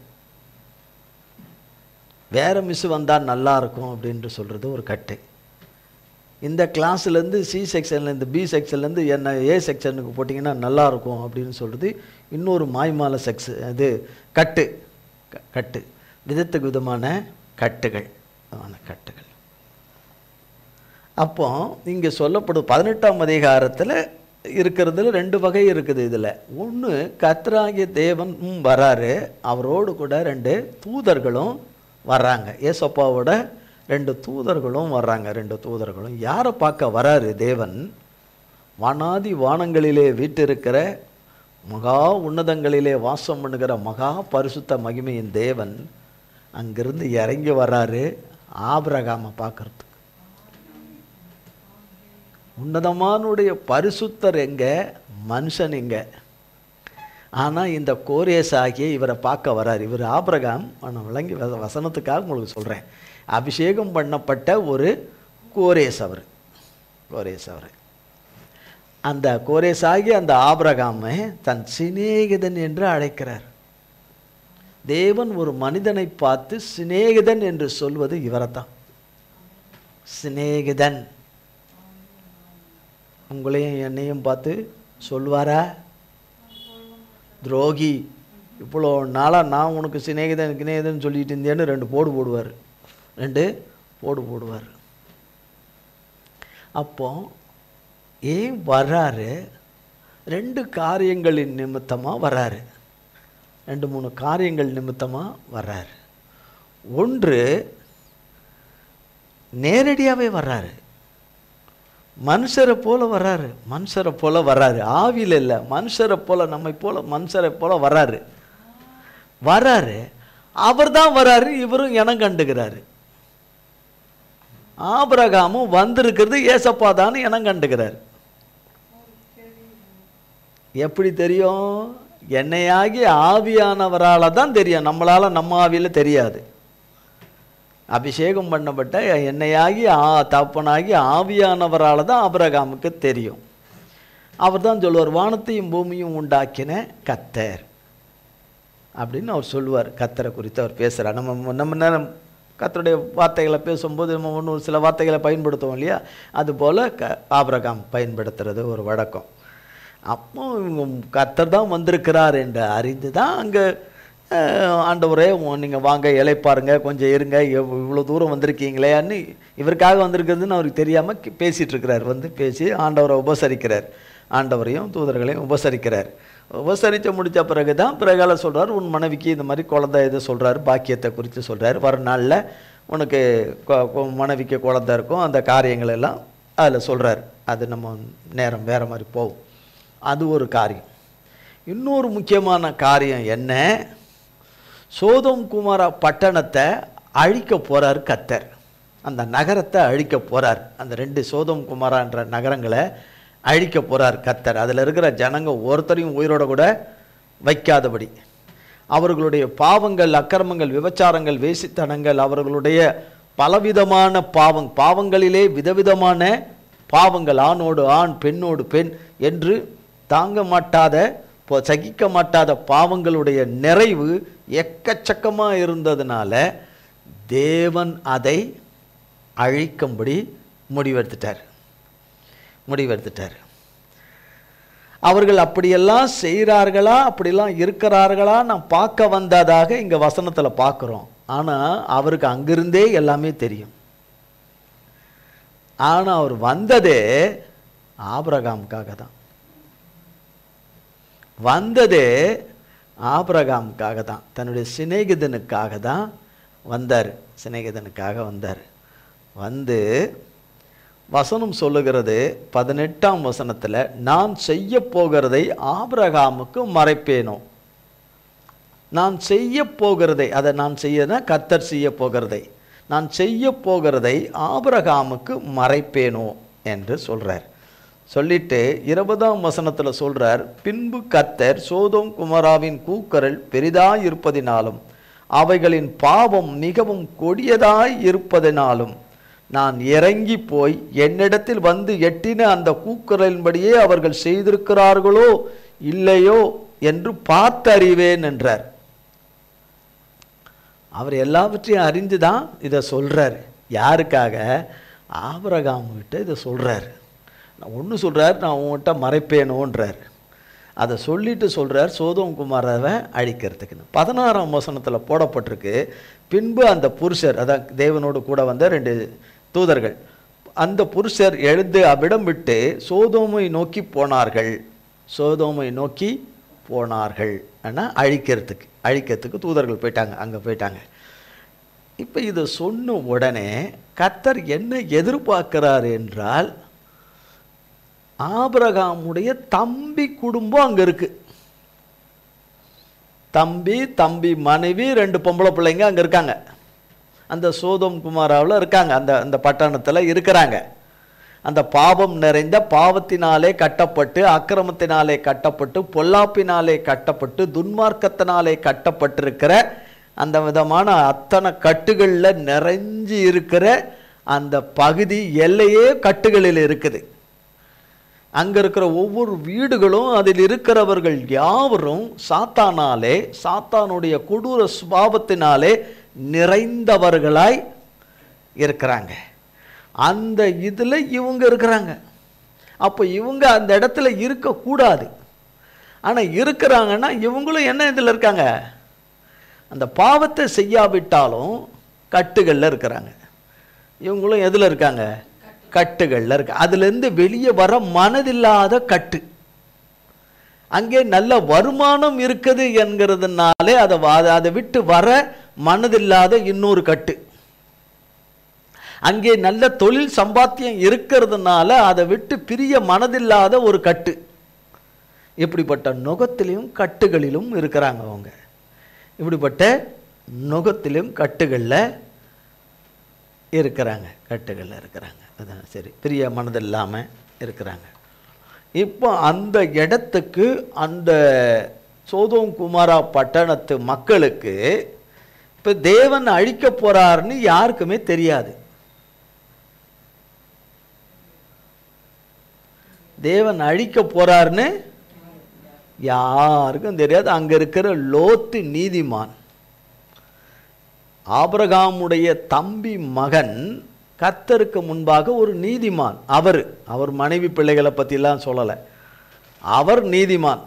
வேறு மிஸ்ஸு வந்தால் நல்லாயிருக்கும் அப்படின்ட்டு சொல்கிறது ஒரு கட்டு. இந்த கிளாஸ்லேருந்து சி செக்ஷன்லேருந்து பி செக்ஷன்லேருந்து என்ன ஏ செக்ஷனுக்கு போட்டிங்கன்னா நல்லாயிருக்கும் அப்படின்னு சொல்கிறது இன்னொரு மாய்மால இது கட்டு. கட்டு விதத்துக்கு விதமான கட்டுகள், கட்டுகள். அப்போ இங்கே சொல்லப்படும் 18ஆம் அதிகாரத்தில் இருக்கிறதுல 2 வகை இருக்குது. இதில் ஒன்று, கர்த்தராகிய தேவன் வராரு, அவரோடு கூட 2 தூதர்களும் வர்றாங்க. ஏசப்பாவோட 2 தூதர்களும் வர்றாங்க. 2 தூதர்களும் யாரை பார்க்க வராரு தேவன்? வானாதி வானங்களிலே வீட்டிருக்கிற மகா உன்னதங்களிலே வாசம் பண்ணுகிற மகா பரிசுத்த மகிமையின் தேவன் அங்கிருந்து இறங்கி வர்றாரு ஆபிரகாமை பார்க்கறதுக்கு. உன்னதமானுடைய பரிசுத்தர் எங்கே, மனுஷன் எங்கே? ஆனால் இந்த கோரேஸ் ஆகிய இவரை பார்க்க வரார். இவர் ஆபிரகாம், நான் விளங்கி வசனத்துக்காக உங்களுக்கு சொல்கிறேன், அபிஷேகம் பண்ணப்பட்ட ஒரு கோரேஸ் அவர். கோரேஸ் அவர் அந்த கோரேஸ் ஆகிய அந்த ஆபிரகாமை தன் சிநேகிதன் என்று அழைக்கிறார். தேவன் ஒரு மனிதனை பார்த்து சிநேகிதன் என்று சொல்வது இவரை தான். சிநேகிதன். உங்களையும் என்னையும் பார்த்து சொல்வாரா? துரோகி, இவ்வளோ நாளாக நான் உனக்கு சிநேகிதன் கிநேகிதன் சொல்லிட்டு இருந்தேன்னு 2 போடு போடுவார். 2 போடு போடுவார். அப்போ ஏன் வர்றாரு? 2 காரியங்களின் நிமித்தமாக வர்றாரு. 2-3 காரியங்கள் நிமித்தமாக வர்றாரு. ஒன்று, நேரடியாகவே வர்றாரு, மனுஷரை போல வர்றாரு. மனுஷரை போல வர்றாரு, ஆவியில் இல்லை, மனுஷரை போல, நம்மை போல மனுஷரை போல வர்றாரு. வர்றாரு, அவர் தான் வர்றாரு, இவரும் இனம் கண்டுகிறாரு. ஆபிரகாமும் வந்திருக்கிறது ஏசப்பா தான் இனம் கண்டுகிறார். எப்படி தெரியும்? என்னையாகி ஆவியானவரால் தான் தெரியும், நம்மளால் நம்ம ஆவியில் தெரியாது. அபிஷேகம் பண்ணப்பட்ட என்னையாகி தகப்பனாகி ஆவியானவரால் தான் ஆபிரகாமுக்கு தெரியும். அவர் தான் சொல்லுவார், வானத்தையும் பூமியும் உண்டாக்கின கர்த்தர் அப்படின்னு அவர் சொல்லுவார். கர்த்தரை குறித்து அவர் பேசுகிறார். நம்ம நேரம் கர்த்தருடைய வார்த்தைகளை பேசும்போது நம்ம ஒன்று சில வார்த்தைகளை பயன்படுத்துவோம் இல்லையா, அதுபோல் ஆபிரகாம் பயன்படுத்துறது ஒரு வழக்கம். அப்போ கர்த்தர் தான் வந்திருக்கிறார் என்று அறிந்து தான் அங்கே ஆண்டவரே நீங்கள் வாங்க இளைப்பாருங்க கொஞ்சம் இருங்க, இவ்வளோ தூரம் வந்திருக்கீங்களேன்னு இவருக்காக வந்திருக்கிறதுன்னு அவருக்கு தெரியாமல் பேசிகிட்டு இருக்கிறார். வந்து பேசி ஆண்டவரை உபசரிக்கிறார், ஆண்டவரையும் தூதர்களையும் உபசரிக்கிறார். உபசரித்து முடித்த பிறகு தான் பிறகால சொல்கிறார், உன் மனைவிக்கு இந்த மாதிரி குழந்தை இதை சொல்கிறார், பாக்கியத்தை குறித்து சொல்கிறார். வர நாளில் உனக்கு மனைவிக்கு குழந்தை இருக்கும், அந்த காரியங்கள் எல்லாம் அதில் சொல்கிறார். அது நம்ம நேரம் வேறு மாதிரி போகும். அது ஒரு காரியம். இன்னொரு முக்கியமான காரியம் என்ன, சோதோம் குமாரா பட்டணத்தை அழிக்க போகிறார் கர்த்தர். அந்த நகரத்தை அழிக்க போகிறார். அந்த 2 சோதோம் குமாரா என்ற நகரங்களை அழிக்க போகிறார் கர்த்தர். அதில் இருக்கிற ஜனங்க ஒருத்தரையும் உயிரோட கூட வைக்காதபடி, அவர்களுடைய பாவங்கள், அக்கிரமங்கள், விபச்சாரங்கள், வேசித்தனங்கள், அவர்களுடைய பலவிதமான பாவங்களிலே விதவிதமான பாவங்கள், ஆணோடு ஆண் பெண்ணோடு பெண் என்று தாங்க மாட்டாத சகிக்க மாட்டாத பாவங்களுடைய நிறைவு எக்கச்சக்கமாக இருந்ததுனால தேவன் அதை அழிக்கும்படி முடிவெடுத்துட்டார். அவர்கள் அப்படியெல்லாம் செய்கிறார்களா, அப்படிலாம் இருக்கிறார்களா நான் பார்க்க வந்ததாக இங்கே வசனத்தில் பார்க்குறோம். ஆனால் அவருக்கு அங்கிருந்தே எல்லாமே தெரியும். ஆனால் அவர் வந்ததே ஆபிரகாமுக்காக தான். தன்னுடைய சிநேகிதனுக்காக தான் வந்தார். வந்து வசனம் சொல்லுகிறது 18ஆம் வசனத்தில், நான் செய்ய போகிறதை ஆபிரகாமுக்கு மறைப்பேனோ. நான் செய்ய போகிறதை, அதை நான் செய்யனா கர்த்தர் செய்ய போகிறதை, நான் செய்ய போகிறதை ஆபிரகாமுக்கு மறைப்பேனோ என்று சொல்கிறார். சொல்லிட்டு 20ஆம் வசனத்தில் சொல்கிறார், பின்பு கர்த்தர் சோதோம் குமாராவின் கூக்குரல் பெரிதாய் இருப்பதினாலும் அவைகளின் பாவம் மிகவும் கொடியதாய் இருப்பதினாலும் நான் இறங்கி போய் என்னிடத்தில் வந்து எட்டின அந்த கூக்குரலின்படியே அவர்கள் செய்திருக்கிறார்களோ இல்லையோ என்று பார்த்தறிவேன் என்றார். அவர் எல்லாவற்றையும் அறிந்து தான் இதை சொல்கிறார். யாருக்காக? ஆபிரகாம்கிட்ட இதை சொல்கிறார். ஒன்று சொல்கிறார், நான் உங்கள்கிட்ட மறைப்பேனோன்றார். அதை சொல்லிட்டு சொல்கிறார் சோதோம் குமாராவை அழிக்கிறதுக்குன்னு. 16ஆம் வசனத்தில் போடப்பட்டிருக்கு, பின்பு அந்த புருஷர், அதான் தேவனோடு கூட வந்த 2 தூதர்கள், அந்த புருஷர் எழுந்து அவ்விடம் விட்டு சோதோமை நோக்கி போனார்கள். ஆனால் அழிக்கிறதுக்கு தூதர்கள் அங்கே போயிட்டாங்க. இப்போ இதை சொன்ன உடனே கர்த்தர் என்ன எதிர்பார்க்கிறார் என்றால், ஆபிரகாமுடைய தம்பி குடும்பம் அங்கே இருக்கு. தம்பி மனைவி 2 பொம்பளை பிள்ளைங்க அங்கே இருக்காங்க. அந்த சோதோம் குமாராவில் இருக்காங்க, அந்த பட்டணத்தில் இருக்கிறாங்க. அந்த பாவம் நிறைந்த, பாவத்தினாலே கட்டப்பட்டு, அக்கிரமத்தினாலே கட்டப்பட்டு, பொல்லாப்பினாலே கட்டப்பட்டு, துன்மார்க்கத்தினாலே கட்டப்பட்டிருக்கிற அந்த விதமான அத்தனை கட்டுகளில் நிறைஞ்சி இருக்கிற அந்த பகுதி எல்லையே கட்டுகளில் இருக்குது. அங்கே இருக்கிற ஒவ்வொரு வீடுகளும், அதில் இருக்கிறவர்கள் யாவரும் சாத்தானுடைய கொடூர சுபாவத்தினாலே நிறைந்தவர்களாய் இருக்கிறாங்க. அந்த இதில் இவங்க இருக்கிறாங்க. அப்போ இவங்க அந்த இடத்துல இருக்கக்கூடாது. ஆனால் இருக்கிறாங்கன்னா இவங்களும் என்ன இதில் இருக்காங்க? அந்த பாவத்தை செய்யாவிட்டாலும் கட்டுகளில் இருக்கிறாங்க. இவங்களும் எதில் இருக்காங்க? கட்டுகளில் இருக்கு. அதுலேருந்து வெளியே வர மனதில்லாத கட்டு. அங்கே நல்ல வருமானம் இருக்குது என்கிறதுனாலே அதை விட்டு வர மனதில்லாத இன்னொரு கட்டு. அங்கே நல்ல தொழில் சம்பாத்தியம் இருக்கிறதுனால அதை விட்டு பிரிய மனதில்லாத ஒரு கட்டு. இப்படிப்பட்ட நுகத்திலும் கட்டுகளிலும் இருக்கிறாங்க அவங்க. இப்படிப்பட்ட நுகத்திலும் கட்டுகளில் இருக்கிறாங்க. அதான் சரி, பிரிய மனதில்லாமல் இருக்கிறாங்க. இப்போ அந்த இடத்துக்கு, அந்த சோதோம் குமாரா பட்டணத்து மக்களுக்கு இப்போ தேவன் அழிக்க போறாருன்னு யாருக்குமே தெரியாது. தேவன் அழிக்க போறாருன்னு யாருக்கும் தெரியாது. அங்க இருக்கிற லோத்து நீதிமான், ஆபிரகாமுடைய தம்பி மகன், கர்த்தருக்கு முன்பாக ஒரு நீதிமான். அவர் மனைவி பிள்ளைகளை பற்றிலாம் சொல்லலை. அவர் நீதிமான்.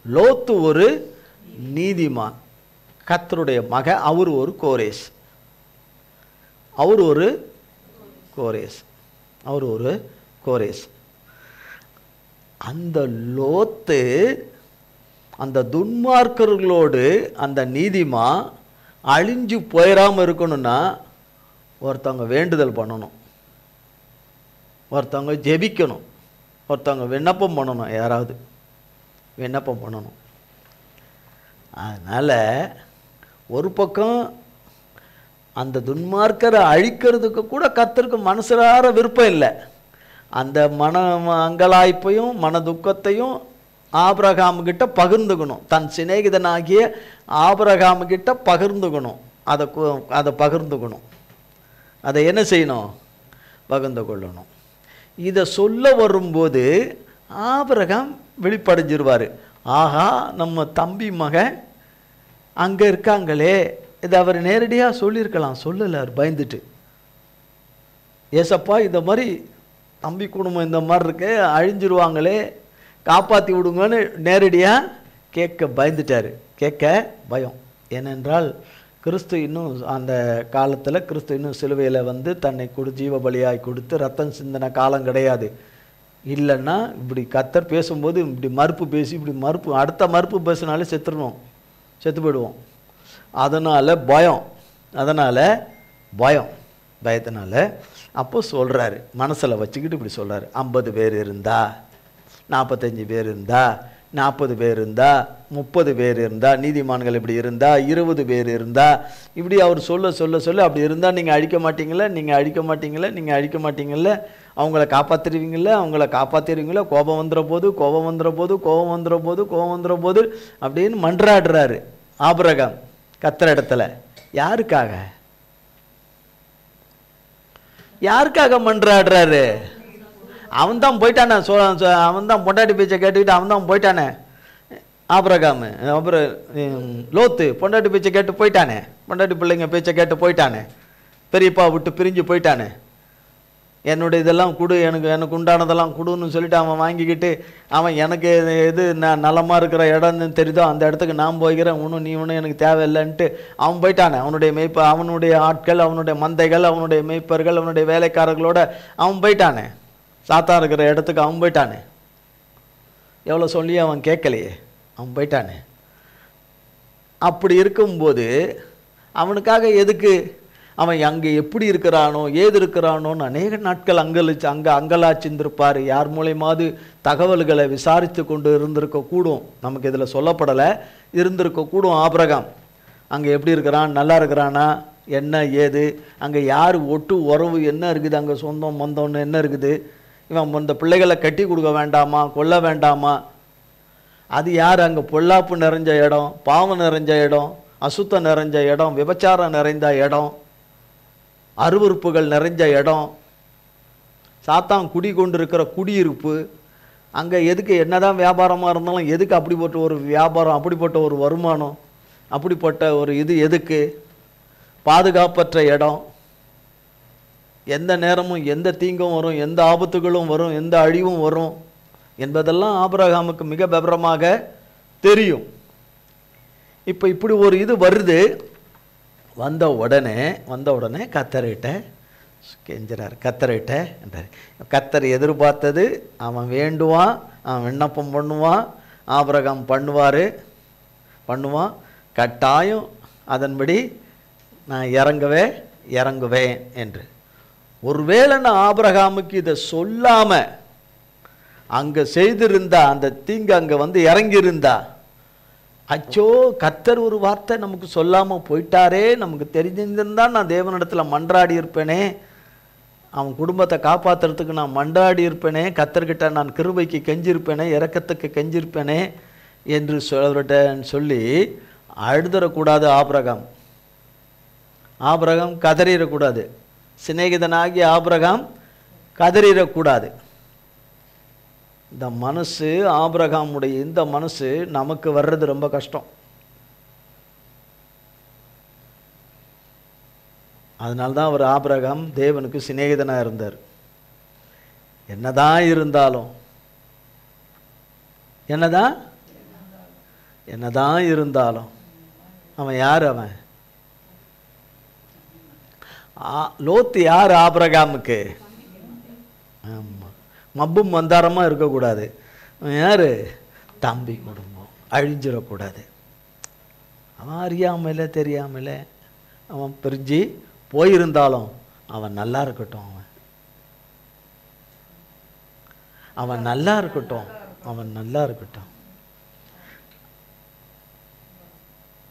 லோத்து ஒரு நீதிமான், கர்த்தருடைய மகன். அவர் ஒரு கோரேஸ். அந்த லோத்து அந்த துன்மார்க்கர்களோடு அந்த நீதிமான் அழிஞ்சு போயிடாமல் இருக்கணும்னா ஒருத்தவங்க வேண்டுதல் பண்ணணும், ஒருத்தவங்க ஜெபிக்கணும், ஒருத்தவங்க விண்ணப்பம் பண்ணணும், யாராவது விண்ணப்பம் பண்ணணும். அதனால் ஒரு பக்கம் அந்த துன்மார்க்கரை அழிக்கிறதுக்கு கூட கர்த்தருக்கு மனசார விருப்பம் இல்லை. அந்த மன அங்கலாய்ப்பையும் மன துக்கத்தையும் ஆபிரகாமுக்கிட்ட பகிர்ந்துக்கணும். தன் சிநேகிதனாகிய ஆபிரகாமுக்கிட்ட பகிர்ந்துக்கணும். அதை பகிர்ந்துக்கணும். அதை என்ன செய்யணும்? பகிர்ந்து கொள்ளணும். இதை சொல்ல வரும்போது ஆபிரகாம் வெளிப்படைஞ்சிருவார். ஆஹா, நம்ம தம்பி மகன் அங்கே இருக்காங்களே, இதை அவர் நேரடியாக சொல்லியிருக்கலாம். சொல்லலை, அவர் பயந்துட்டு, ஏசப்பா இந்த மாதிரி தம்பி குடும்பம் இந்த மாதிரி இருக்கு, அழிஞ்சிருவாங்களே, காப்பாற்றி விடுங்கன்னு நேரடியாக பயந்துட்டார். கேட்க பயம். ஏனென்றால் கிறிஸ்து இன்னும் அந்த காலத்தில் கிறிஸ்து இன்னும் சிலுவையில் வந்து தன்னை ஜீவ பலியாய் கொடுத்து ரத்தம் சிந்தின காலம் கிடையாது. இல்லைன்னா இப்படி கர்த்தர் பேசும்போது இப்படி மறுப்பு பேசி அடுத்த மறுப்பு பேசினாலே செத்து போயிடுவோம். அதனால் பயத்தினால அப்போ சொல்கிறாரு, மனசில் வச்சுக்கிட்டு இப்படி சொல்கிறாரு, 50 பேர் இருந்தா, 45 பேர் இருந்தா, 40 பேர் இருந்தா, 30 பேர் இருந்தா, நீதிமான்கள் இப்படி இருந்தா, 20 பேர் இருந்தா, இப்படி அவர் சொல்ல அப்படி இருந்தால் நீங்கள் அழிக்க மாட்டீங்கல்ல, அவங்கள காப்பாற்றிடுவீங்கள, கோபம் வந்துற போது அப்படின்னு மன்றாடுறாரு ஆபிரகாம் கர்த்தர் இடத்துல. யாருக்காக மன்றாடுறாரு? அவன் தான் போயிட்டானே, அவன் தான் பொண்டாட்டி பேச்சை கேட்டுக்கிட்டு அவன் தான் போயிட்டானே. ஆபிரகாம் அப்புறம் லோத்து பொண்டாட்டி பேச்சை கேட்டு போயிட்டானே, பொண்டாட்டி பிள்ளைங்க பேச்சை கேட்டு போயிட்டானே, பெரியப்பா விட்டு பிரிஞ்சு போயிட்டானே. என்னுடைய இதெல்லாம் கொடு, எனக்கு உண்டானதெல்லாம் கொடுன்னு சொல்லிட்டு அவன் வாங்கிக்கிட்டு, அவன் எனக்கு எது நலமாக இருக்கிற இடம்னு தெரியுதோ அந்த இடத்துக்கு நான் போய்க்கிறேன், நீ ஒன்றும் எனக்கு தேவையில்லைன்ட்டு அவன் போயிட்டானே. அவனுடைய ஆட்கள், அவனுடைய மந்தைகள், அவனுடைய மேய்ப்பர்கள், அவனுடைய வேலைக்காரர்களோட அவன் போயிட்டானே. சாத்தான் இருக்கிற இடத்துக்கு அவன் போயிட்டானே. எவ்வளோ சொல்லி அவன் கேட்கலையே, அவன் போயிட்டானே. அப்படி இருக்கும்போது அவனுக்காக எதுக்கு அவன் அங்கே எப்படி இருக்கிறானோ ஏது இருக்கிறானோன்னு அநேக நாட்கள் அங்கலாச்சிருந்திருப்பார். யார் மூலயமாவது தகவல்களை விசாரித்து கொண்டு இருந்திருக்கக்கூடும். நமக்கு இதில் சொல்லப்படலை, இருந்திருக்கக்கூடும். ஆபிரகாம் அங்கே எப்படி இருக்கிறான், நல்லா இருக்கிறானா, என்ன ஏது, அங்கே யார் ஒட்டு உறவு என்ன இருக்குது, அங்கே சொந்தம் மந்தம்னு என்ன இருக்குது, இவன் இந்த பிள்ளைகளை கட்டி கொடுக்க வேண்டாமா, கொல்ல வேண்டாமா, அது யார், அங்கே பொல்லாப்பு நிறைஞ்ச இடம், பாவம் நிறைஞ்ச இடம், அசுத்தம் நிறைஞ்ச இடம், விபச்சாரம் நிறைந்த இடம், அருவருப்புகள் நிறைஞ்ச இடம், சாத்தான் குடி கொண்டிருக்கிற குடியிருப்பு. அங்கே எதுக்கு என்னதான் வியாபாரமாக இருந்தாலும் எதுக்கு அப்படிப்பட்ட ஒரு வியாபாரம், அப்படிப்பட்ட ஒரு வருமானம், அப்படிப்பட்ட ஒரு இது எதுக்கு? பாதுகாப்பற்ற இடம். எந்த நேரமும் எந்த தீங்கும் வரும், எந்த ஆபத்துகளும் வரும், எந்த அழிவும் வரும் என்பதெல்லாம் ஆபிரகாமுக்கு மிக விவரமாக தெரியும். இப்போ இப்படி ஒரு இது வருது. வந்த உடனே கர்த்தர்கிட்ட கெஞ்சுறார். கர்த்தர்கிட்ட என்றார். கர்த்தர் எதிர்பார்த்தது, அவன் வேண்டுவான், அவன் விண்ணப்பம் பண்ணுவான், ஆபிரகாம் பண்ணுவான் கட்டாயம் அதன்படி நான் இறங்குவேன் என்று. ஒருவேளை நான் ஆபிரகாமுக்கு இதை சொல்லாம அங்க செய்திருந்தா, அந்த தீங்கு அங்க வந்து இறங்கியிருந்தா, அச்சோ கர்த்தர் ஒரு வார்த்தை நமக்கு சொல்லாம போயிட்டாரே, நமக்கு தெரிஞ்சிருந்தா நான் தேவனிடத்துல மன்றாடி இருப்பேனே, அவன் குடும்பத்தை காப்பாற்றுறதுக்கு நான் மன்றாடி இருப்பேனே, கர்த்தர்கிட்ட நான் கிருபைக்கு கெஞ்சிருப்பேனே, இரக்கத்துக்கு கெஞ்சிருப்பேனே என்று சொல்லி அழுதரக்கூடாது ஆபிரகாம். ஆபிரகாம் கதறிடக்கூடாது. சிநேகிதனாகி ஆபிரகாம் கதறிடக்கூடாது. இந்த மனசு, ஆபிரகாமுடைய இந்த மனசு நமக்கு வர்றது ரொம்ப கஷ்டம். அதனால்தான் அவர் ஆபிரகாம் தேவனுக்கு சிநேகிதனாக இருந்தார். என்னதான் இருந்தாலும் அவன் யார்? அவன் லோத்து யார் ஆபிரகாமுக்கு? ஆமாம், மப்பும் மந்தாரமாக இருக்கக்கூடாது. அவன் யார்? தம்பி குடும்பம், அழிஞ்சிடக்கூடாது. அவன் அறியாமல தெரியாமல அவன் பிரிஞ்சு போயிருந்தாலும் அவன் நல்லா இருக்கட்டும், அவன் நல்லா இருக்கட்டும், அவன் நல்லா இருக்கட்டும்.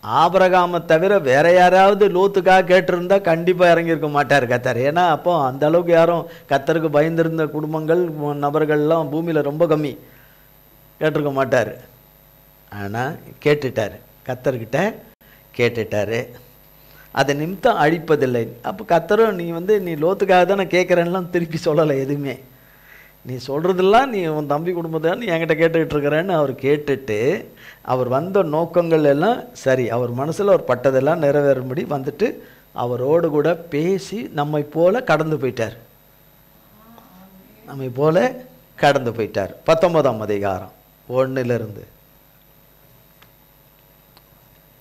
ஆபிரகாமை தவிர வேற யாராவது லோத்துக்காக கேட்டிருந்தா கண்டிப்பாக இறங்கியிருக்க மாட்டார் கத்தர். ஏன்னா அப்போ அந்த அளவுக்கு யாரும் கத்தருக்கு பயந்திருந்த குடும்பங்கள் நபர்கள்லாம் பூமியில் ரொம்ப கம்மி, கேட்டிருக்க மாட்டார். ஆனால் கேட்டுட்டார், கத்தர்கிட்ட கேட்டுட்டாரு. அதை நிமித்தம் அழிப்பதில்லை. அப்போ கத்தரும் நீ லோத்துக்காக தானே கேட்குறேன்னெலாம் திருப்பி சொல்லலை. எதுவுமே நீ சொல்கிறதெல்லாம் நீ உன் தம்பி குடும்பத்தான் நீ என்கிட்ட கேட்டுக்கிட்டு இருக்கிறேன்னு அவர் கேட்டுட்டு, அவர் வந்த நோக்கங்கள் எல்லாம் சரி, அவர் மனசில் அவர் பட்டதெல்லாம் நிறைவேறும்படி வந்துட்டு அவரோடு கூட பேசி நம்மை போல கடந்து போயிட்டார். 19ஆம் அதிகாரம் 1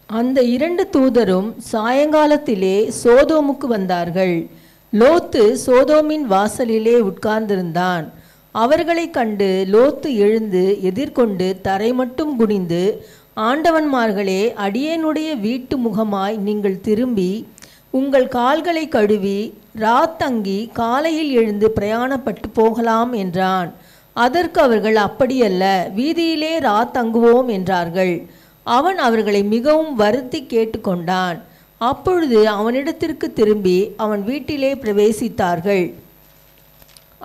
அந்த 2 தூதரும் சாயங்காலத்திலே சோதோமுக்கு வந்தார்கள். லோத்து சோதோமின் வாசலிலே உட்கார்ந்திருந்தான். அவர்களை கண்டு லோத்து எழுந்து எதிர்கொண்டு தரை மட்டும் குனிந்து, ஆண்டவன்மார்களே, அடியேனுடைய வீட்டு முகமாய் நீங்கள் திரும்பி உங்கள் கால்களை கழுவி ராத்தங்கி காலையில் எழுந்து பிரயாணப்பட்டு போகலாம் என்றான். அதற்கு அவர்கள், அப்படியல்ல, வீதியிலே ராத்தங்குவோம் என்றார்கள். அவன் அவர்களை மிகவும் வருத்தி கேட்டுக்கொண்டான். அப்பொழுது அவனிடத்திற்கு திரும்பி அவன் வீட்டிலே பிரவேசித்தார்கள்.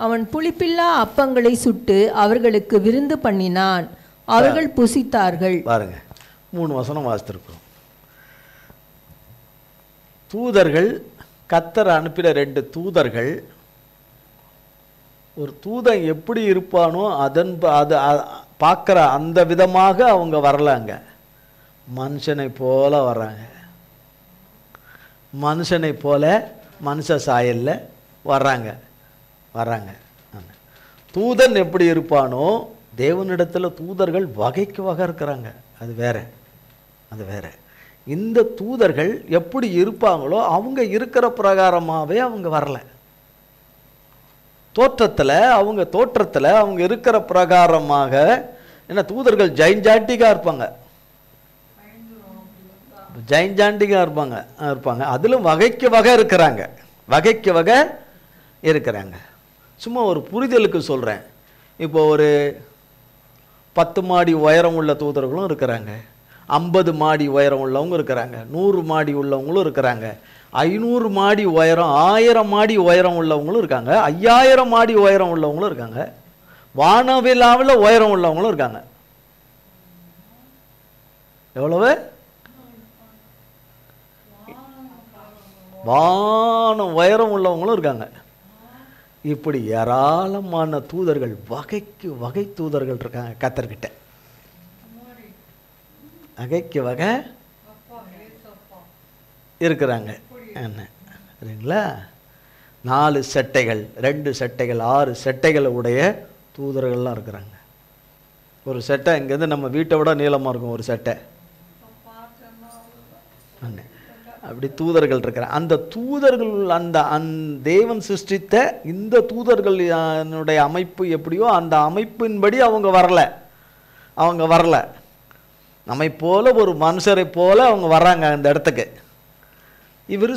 அவன் புளிப்பில்லா அப்பங்களை சுட்டு அவர்களுக்கு விருந்து பண்ணினான். அவர்கள் புசித்தார்கள். பாருங்க, 3 வசனம் வாசித்திருக்கிறோம். தூதர்கள், கத்தர் அனுப்பின 2 தூதர்கள். ஒரு தூதன் எப்படி இருப்பானோ அதை பார்க்குற அந்த விதமாக அவங்க வரலாங்க. மனுஷனை போல வர்றாங்க, மனுஷனை போல மனுஷ சாயல்ல வர்றாங்க. தூதன் எப்படி இருப்பானோ, தேவனிடத்தில் தூதர்கள் வகைக்கு வகை இருக்கிறாங்க. அது வேற. இந்த தூதர்கள் எப்படி இருப்பாங்களோ அவங்க இருக்கிற பிரகாரமாகவே அவங்க வரல. தோற்றத்தில் அவங்க இருக்கிற பிரகாரமாக. ஏன்னா தூதர்கள் ஜெயின்ஜாண்டிக்காக இருப்பாங்க. அதிலும் வகைக்கு வகை இருக்கிறாங்க. சும்மா ஒரு புரிதலுக்கு சொல்கிறேன். இப்போ ஒரு 10 மாடி உயரம் உள்ள தூதர்களும் இருக்கிறாங்க, 50 மாடி உயரம் உள்ளவங்க இருக்கிறாங்க, 100 மாடி உள்ளவங்களும் இருக்கிறாங்க, 500 மாடி உயரம், 1000 மாடி உயரம் உள்ளவங்களும் இருக்காங்க, 5000 மாடி உயரம் உள்ளவங்களும் இருக்காங்க, வானவிலாவில் உயரம் உள்ளவங்களும் இருக்காங்க. எவ்வளவு? வானம் உயரம் உள்ளவங்களும் இருக்காங்க. இப்படி ஏராளமான தூதர்கள், வகைக்கு வகை தூதர்கள் இருக்காங்க கத்தர்கிட்ட. வகைக்கு வகை இருக்கிறாங்க. என்ன சரிங்களா? 4 சட்டைகள், 2 சட்டைகள், 6 சட்டைகளை உடைய தூதர்கள்லாம் இருக்கிறாங்க. ஒரு சட்டை இங்கேருந்து நம்ம வீட்டை விட நீளமாக இருக்கும் ஒரு சட்டை. அப்படி தூதர்கள் இருக்கிறாங்க. அந்த தூதர்கள், அந்த தேவன் சிருஷ்டித்த இந்த தூதர்களுடைய அமைப்பு எப்படியோ அந்த அமைப்பின்படி அவங்க வரல. நம்மை போல ஒரு மனுஷரை போல அவங்க வர்றாங்க அந்த இடத்துக்கு. இவர்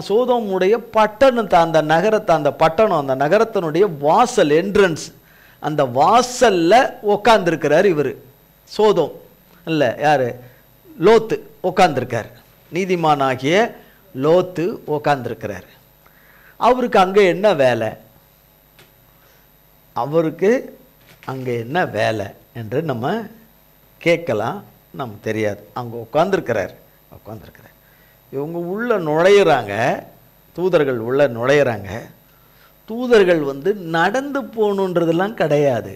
சோதோமுடைய பட்டணத்தை, அந்த நகரத்தை, அந்த பட்டணம், அந்த நகரத்தினுடைய வாசல், என்ட்ரன்ஸ், அந்த வாசல்ல உக்காந்துருக்கிறார் இவர். சோதோம் இல்லை, யாரு? லோத்து உட்காந்துருக்கார். நீதிமானாகிய லோத்து உக்காந்துருக்கிறார். அவருக்கு அங்கே என்ன வேலை என்று நம்ம கேட்கலாம். நமக்கு தெரியாது. அங்கே உட்காந்துருக்கிறார். இவங்க உள்ள நுழையிறாங்க, தூதர்கள் உள்ள நுழையிறாங்க. தூதர்கள் நடந்து போகணுன்றதெல்லாம் கிடையாது.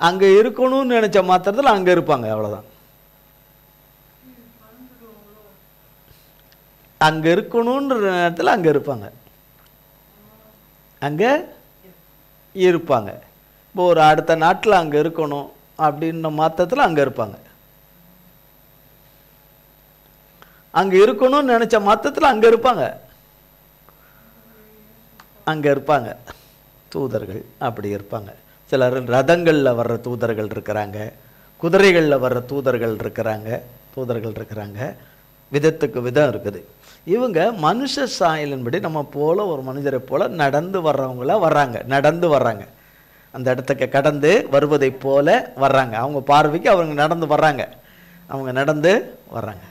அங்கே இருக்கணும்னு நினைச்ச மாத்திரத்தில் அங்கே இருப்பாங்க, அவ்வளோதான். அங்கே இருக்கணுன்ற நேரத்தில் அங்கே இருப்பாங்க, அங்கே இருப்பாங்க. இப்போ ஒரு அடுத்த நாட்டில் அங்கே இருக்கணும் அப்படின்ற மாத்திரத்தில் அங்கே இருப்பாங்க. அங்கே இருக்கணும்னு நினைச்ச மாத்திரத்தில் அங்கே இருப்பாங்க, அங்கே இருப்பாங்க. தூதர்கள் அப்படி இருப்பாங்க. சிலர் ரதங்களில் வர்ற தூதர்கள் இருக்கிறாங்க, குதிரைகளில் வர்ற தூதர்கள் இருக்கிறாங்க. விதத்துக்கு விதம் இருக்குது. இவங்க மனுஷ சாயலின்படி நம்ம போல ஒரு மனிதரை போல நடந்து வர்றவங்களா வர்றாங்க. அந்த இடத்துக்கு கடந்து வருவதை போல வர்றாங்க. அவங்க பார்வைக்கு அவங்க நடந்து வர்றாங்க.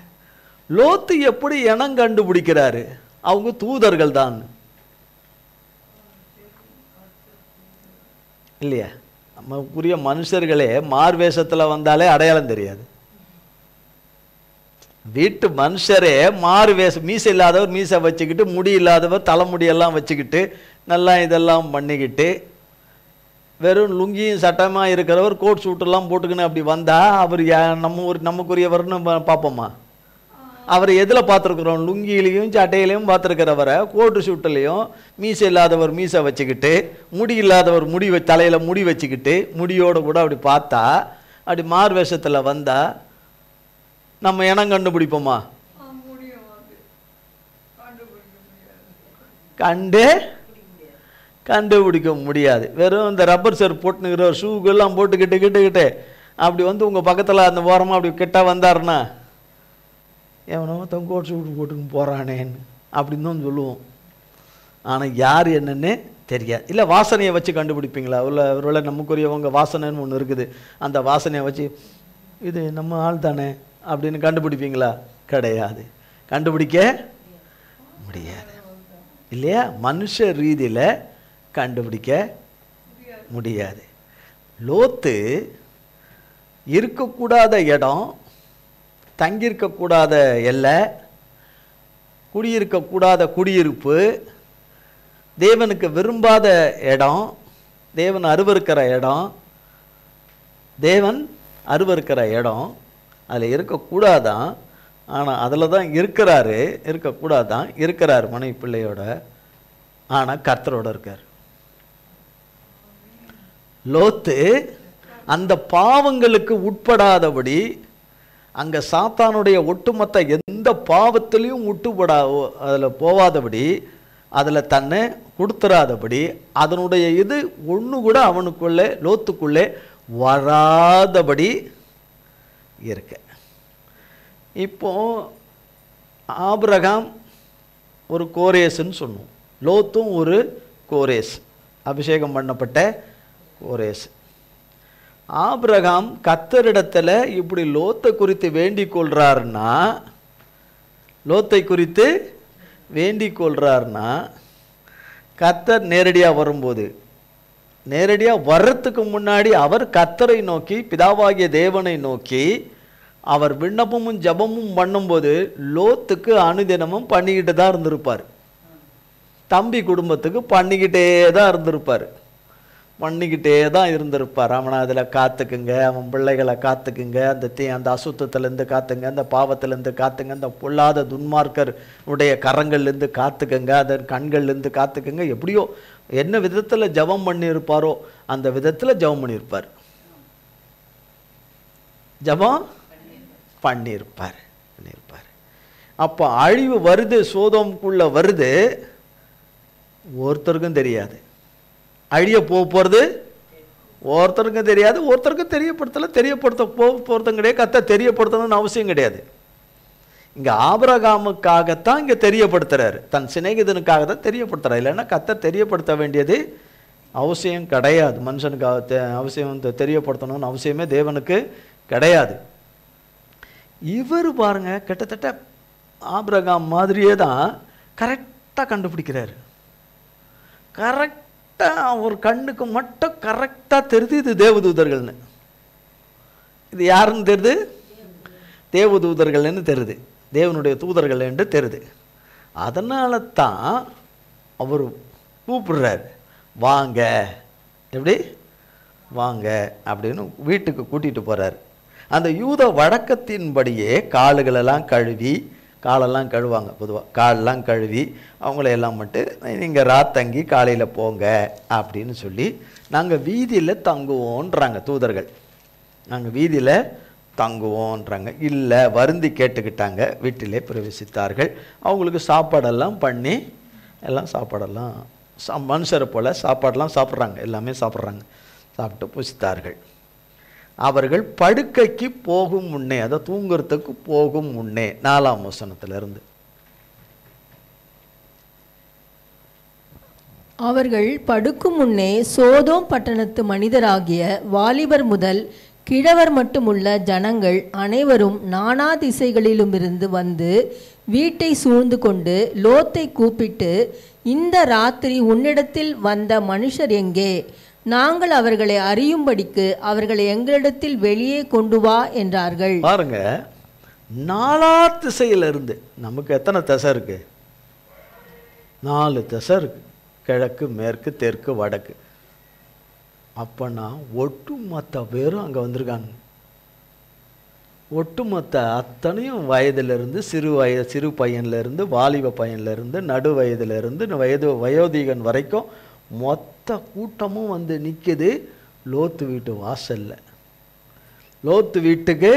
லோத்து எப்படி இனம் கண்டுபிடிக்கிறாரு? அவங்க தூதர்கள் தான் இல்லையா? நமக்குரிய மனுஷர்களே மார்வேஷத்தில் வந்தாலே அடையாளம் தெரியாது. வீட்டு மனுஷரே மாறு வேஷம், மீசை இல்லாதவர் மீசை வச்சுக்கிட்டு, முடி இல்லாதவர் தலைமுடியெல்லாம் வச்சுக்கிட்டு, நல்லா இதெல்லாம் பண்ணிக்கிட்டு, வெறும் லுங்கியும் சட்டமாக இருக்கிறவர் கோட் சூட்டெல்லாம் போட்டுக்கின்னு அப்படி வந்தால் அவர் நமக்குரியவர்னு பார்ப்போமா? அவரை எதில் பார்த்துருக்குறோம்? லுங்கியிலையும் சட்டையிலையும் பார்த்துருக்கிறவரை, கோட்டு சூட்டிலையும். மீசை இல்லாதவர் மீசை வச்சுக்கிட்டு, முடி இல்லாதவர் தலையில் முடி வச்சுக்கிட்டு, முடியோடு கூட அப்படி பார்த்தா, அப்படி மாறு வேஷத்தில் வந்தால் நம்ம இனம் கண்டுபிடிப்போமா? கண்டுபிடிக்க முடியாது. வெறும் இந்த ரப்பர் செருப்பு போட்டுனுக்கிற ஷூக்கெல்லாம் போட்டுக்கிட்டு அப்படி உங்கள் பக்கத்தில் அந்த ஓரமாக அப்படி கிட்ட வந்தாருன்னா, எவனோ கோட் சூட்டு போட்டுன்னு போகிறானேன்னு அப்படின்னு தான் சொல்லுவோம். ஆனால் யார் என்னன்னு தெரியாது. இல்லை வாசனையை வச்சு கண்டுபிடிப்பீங்களா? ஒருவேளை நமக்குரியவங்க வாசனைன்னு ஒன்று இருக்குது, அந்த வாசனையை வச்சு இது நம்ம ஆள் தானே அப்படின்னு கண்டுபிடிப்பீங்களா? கிடையாது, கண்டுபிடிக்க முடியாது இல்லையா? மனுஷ ரீதியில் கண்டுபிடிக்க முடியாது. லோத்து இருக்கக்கூடாத இடம், தங்கியிருக்கக்கூடாத எல்லை, குடியிருக்கக்கூடாத குடியிருப்பு, தேவனுக்கு விரும்பாத இடம், தேவன் அருவருக்கிற இடம், அதில் இருக்கக்கூடாதான். ஆனால் அதில் தான் இருக்கிறாரு மனைவி பிள்ளையோட. ஆனால் கர்த்தரோட இருக்கார். லோத்து அந்த பாவங்களுக்கு உட்படாதபடி, அங்கே சாத்தானுடைய ஒட்டுமொத்த எந்த பாவத்திலையும் அதில் போவாதபடி, அதில் தன்னை கொடுத்துறாதபடி, அதனுடைய இது ஒன்று கூட அவனுக்குள்ளே லோத்துக்குள்ளே வராதபடி இருக்க. இப்போ ஆபிரகாம் ஒரு கோரேஸ்ன்னு சொன்னோம், லோத்தும் ஒரு கோரேஸ், அபிஷேகம் பண்ணப்பட்ட கோரேஸ். ஆபிரகாம் கர்த்தரிடத்தில் இப்படி லோத்தை குறித்து வேண்டிக் கொள்றாருன்னா, கர்த்தர் நேரடியாக வரும்போது, நேரடியாக வர்றதுக்கு முன்னாடி அவர் கர்த்தரை நோக்கி, பிதாவாகிய தேவனை நோக்கி அவர் விண்ணப்பமும் ஜபமும் பண்ணும்போது லோத்துக்கு அனுதினமும் பண்ணிக்கிட்டு தான் இருந்திருப்பார். தம்பி குடும்பத்துக்கு பண்ணிக்கிட்டே தான் இருந்திருப்பார். அவனை அதில் காத்துக்குங்க, அவன் பிள்ளைகளை காத்துக்குங்க, அந்த அசுத்தத்திலேருந்து காத்துங்க, அந்த பாவத்திலேருந்து காத்துங்க, அந்த பொல்லாத துன்மார்க்கர் உடைய கரங்கள்லேருந்து காத்துக்குங்க, அதன் கண்கள்லேருந்து காத்துக்குங்க. எப்படியோ என்ன விதத்தில் ஜபம் பண்ணியிருப்பாரோ அந்த விதத்தில் ஜபம் பண்ணியிருப்பார். அப்போ அழிவு வருது, சோதோமுக்குள்ள வருது, ஒருத்தருக்கும் தெரியாது. அழிய போகிறது ஒருத்தருக்கும் தெரியாது, ஒருத்தருக்கும் தெரியப்படுத்த போகிறதும் கிடையாது. கர்த்தர் தெரியப்படுத்தணும்னு அவசியம் கிடையாது. இங்கே ஆபிரகாமுக்காகத்தான் இங்கே தெரியப்படுத்துறாரு, தன் சிநேகிதனுக்காக தான் தெரியப்படுத்துறாரு. இல்லைன்னா கர்த்தர் தெரியப்படுத்த வேண்டியது அவசியம் கிடையாது. மனுஷனுக்கு அவசியம் தெரியப்படுத்தணும்னு அவசியமே தேவனுக்கு கிடையாது. இவர் பாருங்க, கிட்டத்தட்ட ஆபிரகாம் மாதிரியே தான் கரெக்டாக கண்டுபிடிக்கிறாரு. கரெக்டாக அவர் கண்ணுக்கு மட்டும் கரெக்டாக தெரியுது இது தேவதூதர்கள்னு. இது யாருன்னு தெரியுது? தேவதூதர்கள்னு தெரியுது. தேவனுடைய தூதர்கள் என்று தெரியுது. அதனால தான் அவர் கூப்பிடுறார், வாங்க, எப்படி வாங்க அப்படின்னு வீட்டுக்கு கூட்டிகிட்டு போகிறார். அந்த யூத வழக்கத்தின்படியே காலெல்லாம் கழுவாங்க. பொதுவாக காலெல்லாம் கழுவி அவங்களையெல்லாம் மட்டும் நீங்கள் ராத்தங்கி காலையில் போங்க அப்படின்னு சொல்லி நாங்கள் வீதியில் தங்குவோன்றாங்க தூதர்கள். நாங்கள் வீதியில் தங்குவோன்றாங்க. இல்லை, வருந்தி கேட்டுக்கிட்டாங்க, வீட்டிலே பிரவேசித்தார்கள். அவங்களுக்கு சாப்பாடெல்லாம் பண்ணி எல்லாம் சாப்பாடெல்லாம் மனுஷரை போல் சாப்பாடெல்லாம் சாப்பிட்றாங்க, எல்லாமே சாப்பிட்றாங்க. சாப்பிட்டு புசித்தார்கள். அவர்கள் படுக்கைக்கு போகும் முன்னே, அதை தூங்குறதுக்கு போகும் முன்னே, 4ஆம் வசனத்திலிருந்து, அவர்கள் படுக்கும் முன்னே சோதோம் பட்டணத்து மனிதராகிய வாலிபர் முதல் கிழவர் மட்டுமுள்ள ஜனங்கள் அனைவரும் நானா திசைகளிலுமிருந்து வந்து வீட்டை சூழ்ந்து கொண்டு லோத்தை கூப்பிட்டு, இந்த ராத்திரி உன்னிடத்தில் வந்த மனுஷர் எங்கே? நாங்கள் அவர்களை அறியும்படிக்கு அவர்களை எங்களிடத்தில் வெளியே கொண்டு வா என்றார்கள். பாருங்க, 4 திசையிலிருந்து, நமக்கு எத்தனை திசை இருக்கு? 4 திசை இருக்கு, கிழக்கு, மேற்கு, தெற்கு, வடக்கு. அப்பனா ஒட்டுமொத்த பேரும் அங்கே வந்திருக்காங்க. ஒட்டுமொத்த அத்தனையும் வயதிலிருந்து சிறு பையன்லேருந்து வாலிப பையன்லேருந்து நடு வயதிலிருந்து வயோதிகன் வரைக்கும் மொத்த கூட்டமும் வந்து நிற்குது லோத்து வீட்டு வாசல்ல. லோத்து வீட்டுக்கு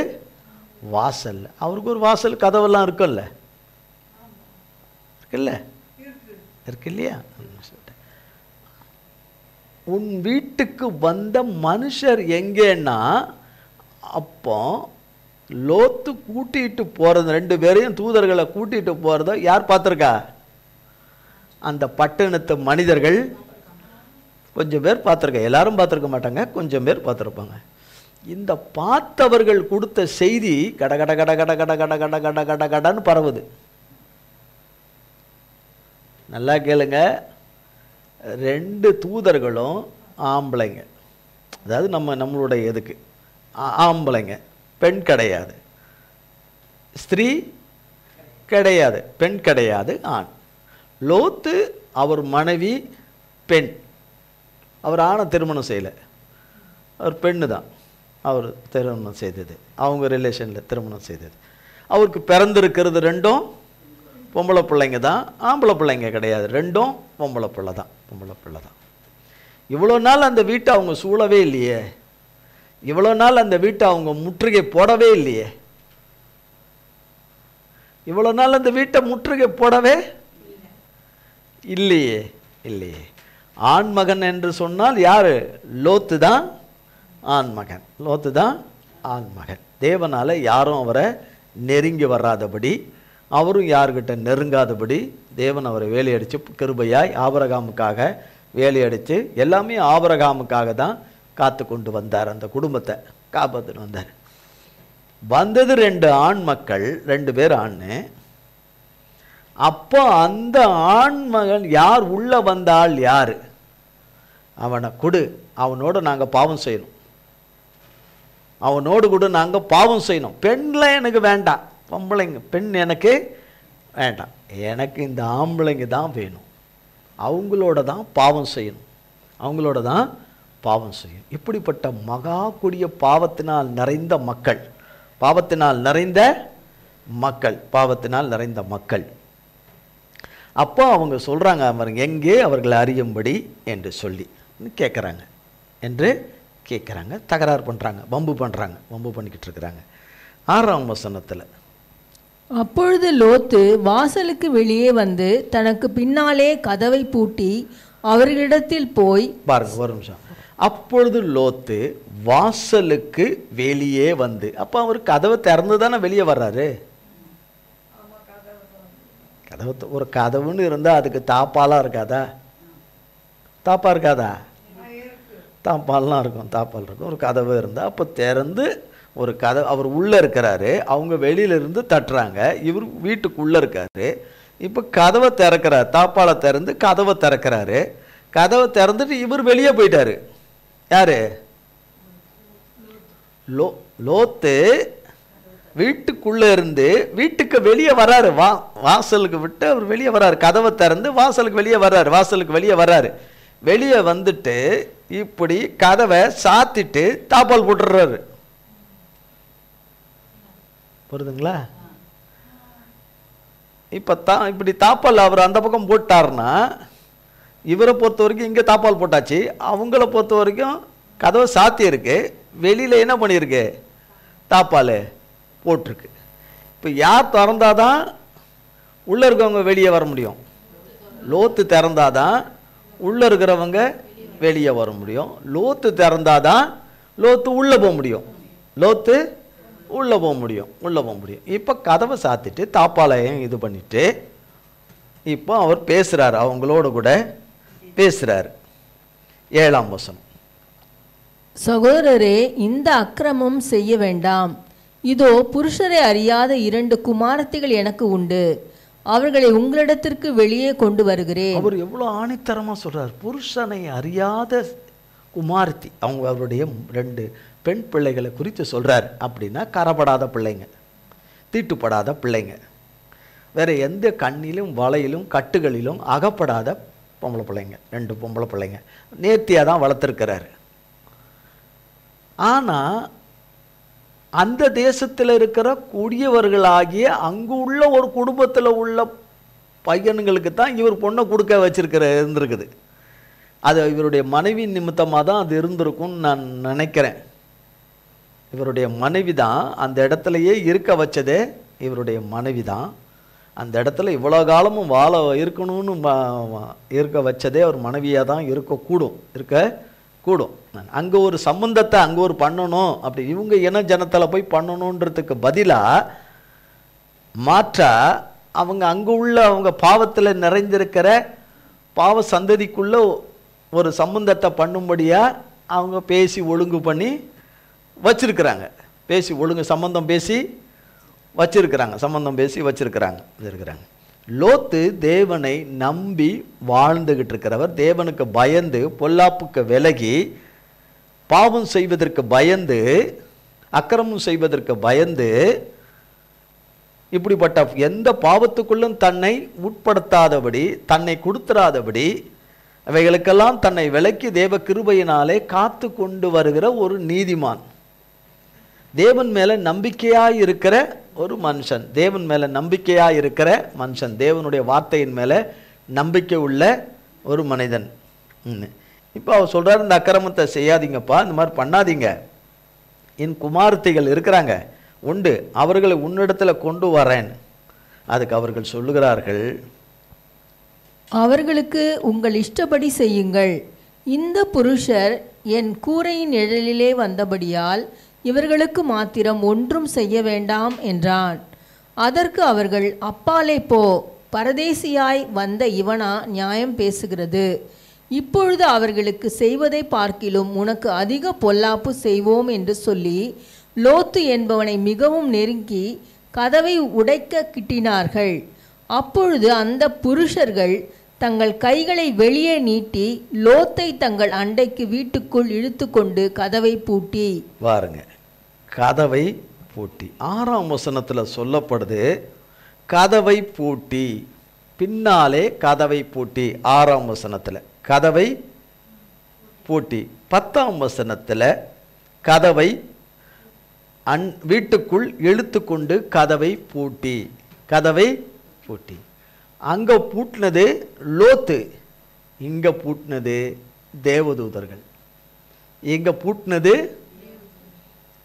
வாசல்ல. அவருக்கு ஒரு வாசல் கதவெல்லாம் இருக்குல்ல, இருக்கு இல்லையா? உன் வீட்டுக்கு வந்த மனுஷர் எங்கேன்னா, அப்போ லோத்து கூட்டிகிட்டு போகிறது, 2 பேரையும் தூதர்களை கூட்டிகிட்டு போகிறத யார் பார்த்துருக்கா? அந்த பட்டணத்து மனிதர்கள் கொஞ்சம் பேர் பார்த்துருக்க, எல்லாரும் பார்த்துருக்க மாட்டாங்க, கொஞ்சம் பேர் பார்த்துருப்பாங்க. இந்த பார்த்தவர்கள் கொடுத்த செய்தி கட கட கட கட கட கட கட கட கட கடன்னு பரவுது. நல்லா கேளுங்க, 2 தூதர்களும் ஆம்பளைங்க, அதாவது நம்மளுடைய எதுக்கு ஆம்பளைங்க, பெண் கிடையாது, ஸ்திரீ கிடையாது, பெண் கிடையாது, ஆண். லோத்து அவர் மனைவி பெண், அவர் ஆணை திருமணம் செய்யலை, அவர் பெண்ணு தான் அவர் திருமணம் செய்தது, அவங்க ரிலேஷனில் திருமணம் செய்தது. அவருக்கு பிறந்திருக்கிறது 2ம் பொம்பளை பிள்ளைங்க தான், ஆம்பளை பிள்ளைங்க கிடையாது, 2ம் பொம்பளை பிள்ளை தான், பொம்பளை பிள்ளை தான். இவ்வளோ நாள் அந்த வீட்டை அவங்க சூழவே இல்லையே, இவ்வளோ நாள் அந்த வீட்டை அவங்க முற்றுகை போடவே இல்லையே, இவ்வளோ நாள் அந்த வீட்டை முற்றுகை போடவே இல்லையே. ஆண்மகன் என்று சொன்னால் யாரு? லோத்து தான் ஆண்மகன், லோத்து தான் ஆண்மகன். தேவனால யாரும் அவரை நெருங்கி வராதபடி, அவரும் யாருக்கிட்ட நெருங்காதபடி தேவன் அவரை வேலையடித்து கிருபையாய் ஆபிரகாமுக்காக வேலையடித்து எல்லாமே ஆபிரகாமுக்காக தான் காத்து கொண்டு வந்தார். அந்த குடும்பத்தை காப்பாற்றின்னு வந்தார். வந்தது 2 ஆண் மக்கள், 2 பேர் ஆண். அப்போ அந்த ஆண்மகன் யார்? உள்ள வந்தால் யார்? அவனை கொடு, அவனோடு நாங்கள் பாவம் செய்யணும், அவனோடு கூட நாங்கள் பாவம் செய்யணும். பெண்ணில் எனக்கு வேண்டாம், பொம்பளைங்க பெண் எனக்கு வேண்டாம், எனக்கு இந்த ஆம்பளைங்க தான் வேணும், அவங்களோட தான் பாவம் செய்யணும், அவங்களோட தான் பாவம் செய்யும். இப்படிப்பட்ட மகா கொடிய பாவத்தினால் நிறைந்த மக்கள், பாவத்தினால் நிறைந்த மக்கள், பாவத்தினால் நிறைந்த மக்கள். அப்போ அவங்க சொல்கிறாங்க, அவர்கள் எங்கே அவர்களை அறியும்படி என்று சொல்லி கேட்குறாங்க, என்று கேட்குறாங்க, தகராறு பண்ணுறாங்க, வம்பு பண்ணுறாங்க, வம்பு பண்ணிக்கிட்டு இருக்கிறாங்க. 6ஆம் வசனத்தில், அப்பொழுது லோத்து வாசலுக்கு வெளியே வந்து தனக்கு பின்னாலே கதவை பூட்டி அவர்களிடத்தில் போய், பாருங்க ஒரு நிமிஷம், அப்பொழுது லோத்து வாசலுக்கு வெளியே வந்து, அப்போ அவர் கதவை திறந்து தானே வெளியே வர்றாரு. கதவு, ஒரு கதவுன்னு இருந்தால் அதுக்கு தாப்பாலாம் இருக்காதா? தாப்பா இருக்காதா? தாப்பால்லாம் இருக்கும், தாப்பால் இருக்கும். ஒரு கதவு இருந்தால் அப்போ திறந்து ஒரு கதவு, அவர் உள்ளே இருக்கிறாரு, அவங்க வெளியிலிருந்து தட்டுறாங்க, இவர் வீட்டுக்குள்ளே இருக்காரு. இப்போ கதவை திறக்கிறார், தாப்பாலை திறந்து கதவை திறக்கிறாரு. கதவை திறந்துட்டு இவர் வெளியே போயிட்டாரு. யாரு? லோத்து வீட்டுக்குள்ளே இருந்து வீட்டுக்கு வெளியே வராரு. வாசலுக்கு விட்டு அவர் வெளியே வராரு. கதவை திறந்து வாசலுக்கு வெளியே வர்றாரு. வாசலுக்கு வெளியே வர்றாரு. வெளியே வந்துட்டு இப்படி கதவை சாத்திட்டு தாப்பால் போட்டுடுறாரு. புரியுதுங்களா? இப்போ இப்படி தாப்பால் அவர் அந்த பக்கம் போட்டார்னா இவரை பொறுத்த வரைக்கும் இங்கே தாப்பால் போட்டாச்சு. அவங்கள பொறுத்த வரைக்கும் கதவை சாத்தி இருக்கு, வெளியில் என்ன பண்ணியிருக்கு? தாப்பால் போட்டிருக்கு. இப்போ யார் திறந்தாதான் உள்ளே இருக்கவங்க வெளியே வர முடியும்? லோத்து திறந்தாதான் உள்ளே இருக்கிறவங்க வெளியே வர முடியும். லோத்து திறந்தாதான் லோத்து உள்ளே போக முடியும். லோத்து உள்ளே போக முடியும். இப்போ கதவை சாத்திட்டு தாப்பாலையும் இது பண்ணிட்டு இப்போ அவர் பேசுகிறார், அவங்களோட கூட பேசுகிறார். 7ஆம் வசனம். சகோதரரே, இந்த அக்கிரமம் செய்ய வேண்டாம். இதோ புருஷரை அறியாத 2 குமாரத்திகள் எனக்கு உண்டு. அவர்களை உங்களிடத்திற்கு வெளியே கொண்டு வருகிறேன். அவர் எவ்வளோ ஆணித்தரமாக சொல்றார். புருஷனை அறியாத குமாரத்தி, அவருடைய 2 பெண் பிள்ளைகளை குறித்து சொல்றார். அப்படின்னா கரப்படாத பிள்ளைங்க, தீட்டுப்படாத பிள்ளைங்க, வேற எந்த கண்ணிலும் வலையிலும் கட்டுகளிலும் அகப்படாத பொம்பளை பிள்ளைங்க. 2 பொம்பளை பிள்ளைங்க நேர்த்தியாக தான் வளர்த்துருக்கிறாரு. ஆனால் அந்த தேசத்தில் இருக்கிற குடியவர்களாகிய அங்கு உள்ள ஒரு குடும்பத்தில் உள்ள பையனுங்களுக்கு தான் இவர் பொண்ணை கொடுக்க இருந்திருக்குது. அது இவருடைய மனைவி நிமித்தமாக தான் அது இருந்திருக்கும்னு நான் நினைக்கிறேன். இவருடைய மனைவி தான் அந்த இடத்துலையே இருக்க வச்சதே. இவருடைய மனைவி தான் அந்த இடத்துல இவ்வளோ காலமும் வாழ இருக்கணும்னு இருக்க வச்சதே அவர் மனைவியாக தான் இருக்கக்கூடும். அங்கே ஒரு சம்பந்தத்தை அங்கே ஒரு பண்ணணும், அப்படி இவங்க இன ஜனத்தில் போய் பண்ணணுன்றதுக்கு பதிலாக மாற்றா அவங்க அங்கே உள்ள அவங்க பாவத்தில் நிறைந்திருக்கிற பாவ சந்ததிக்குள்ள ஒரு சம்பந்தத்தை பண்ணும்படியாக அவங்க பேசி ஒழுங்கு பண்ணி வச்சிருக்கிறாங்க. சம்பந்தம் பேசி வச்சிருக்கிறாங்க. லோத்து தேவனை நம்பி வாழ்ந்துகிட்டு இருக்கிறவர். தேவனுக்கு பயந்து, பொல்லாப்புக்கு விலகி, பாவம் செய்வதற்கு பயந்து, அக்கிரமம் செய்வதற்கு பயந்து, இப்படிப்பட்ட எந்த பாவத்துக்குள்ளும் தன்னை உட்படுத்தாதபடி, தன்னை கொடுத்துறாதபடி, அவைகளுக்கெல்லாம் தன்னை விலக்கி தேவ கிருபையினாலே காத்து கொண்டு வருகிற ஒரு நீதிமான், தேவன் மேலே நம்பிக்கையாக இருக்கிற ஒரு மனுஷன், தேவனுடைய வார்த்தையின் மேலே நம்பிக்கை உள்ள ஒரு மனிதன். இப்போ அவர் சொல்கிறார், இந்த அக்கிரமத்தை செய்யாதீங்கப்பா, இந்த மாதிரி பண்ணாதீங்க. என் குமாரத்திகள் இருக்கிறாங்க உண்டு, அவர்களை உன்னிடத்தில் கொண்டு வரேன். அதுக்கு அவர்கள் சொல்லுகிறார்கள், அவர்களுக்கு உங்கள் இஷ்டப்படி செய்யுங்கள். இந்த புருஷர் என் கூரையின் நிழலிலே வந்தபடியால் இவர்களுக்கு மாத்திரம் ஒன்றும் செய்ய வேண்டாம் என்றான். அதற்கு அவர்கள், அப்பாலே போ, பரதேசியாய் வந்த இவனா நியாயம் பேசுகிறது? இப்பொழுது அவர்களுக்கு செய்வதை பார்க்கிலும் உனக்கு அதிக பொல்லாப்பு செய்வோம் என்று சொல்லி லோத்து என்பவனை மிகவும் நெருங்கி கதவை உடைக்க கிட்டினார்கள். அப்பொழுது அந்த புருஷர்கள் தங்கள் கைகளை வெளியே நீட்டி லோத்தை தங்கள் அண்டைக்கு வீட்டுக்குள் இழுத்து கொண்டு கதவை பூட்டி, பாருங்க, கதவை பூட்டி. 6ஆம் வசனத்தில் சொல்லப்படுது கதவை பூட்டி, பின்னாலே கதவை பூட்டி. 6ஆம் வசனத்தில் கதவை பூட்டி, 10ஆம் வசனத்தில் கதவை வீட்டுக்குள் இழுத்து கொண்டு கதவை பூட்டி. அங்கே பூட்டினது லோத்து, இங்கே பூட்டினது தேவதூதர்கள். இங்கே பூட்டினது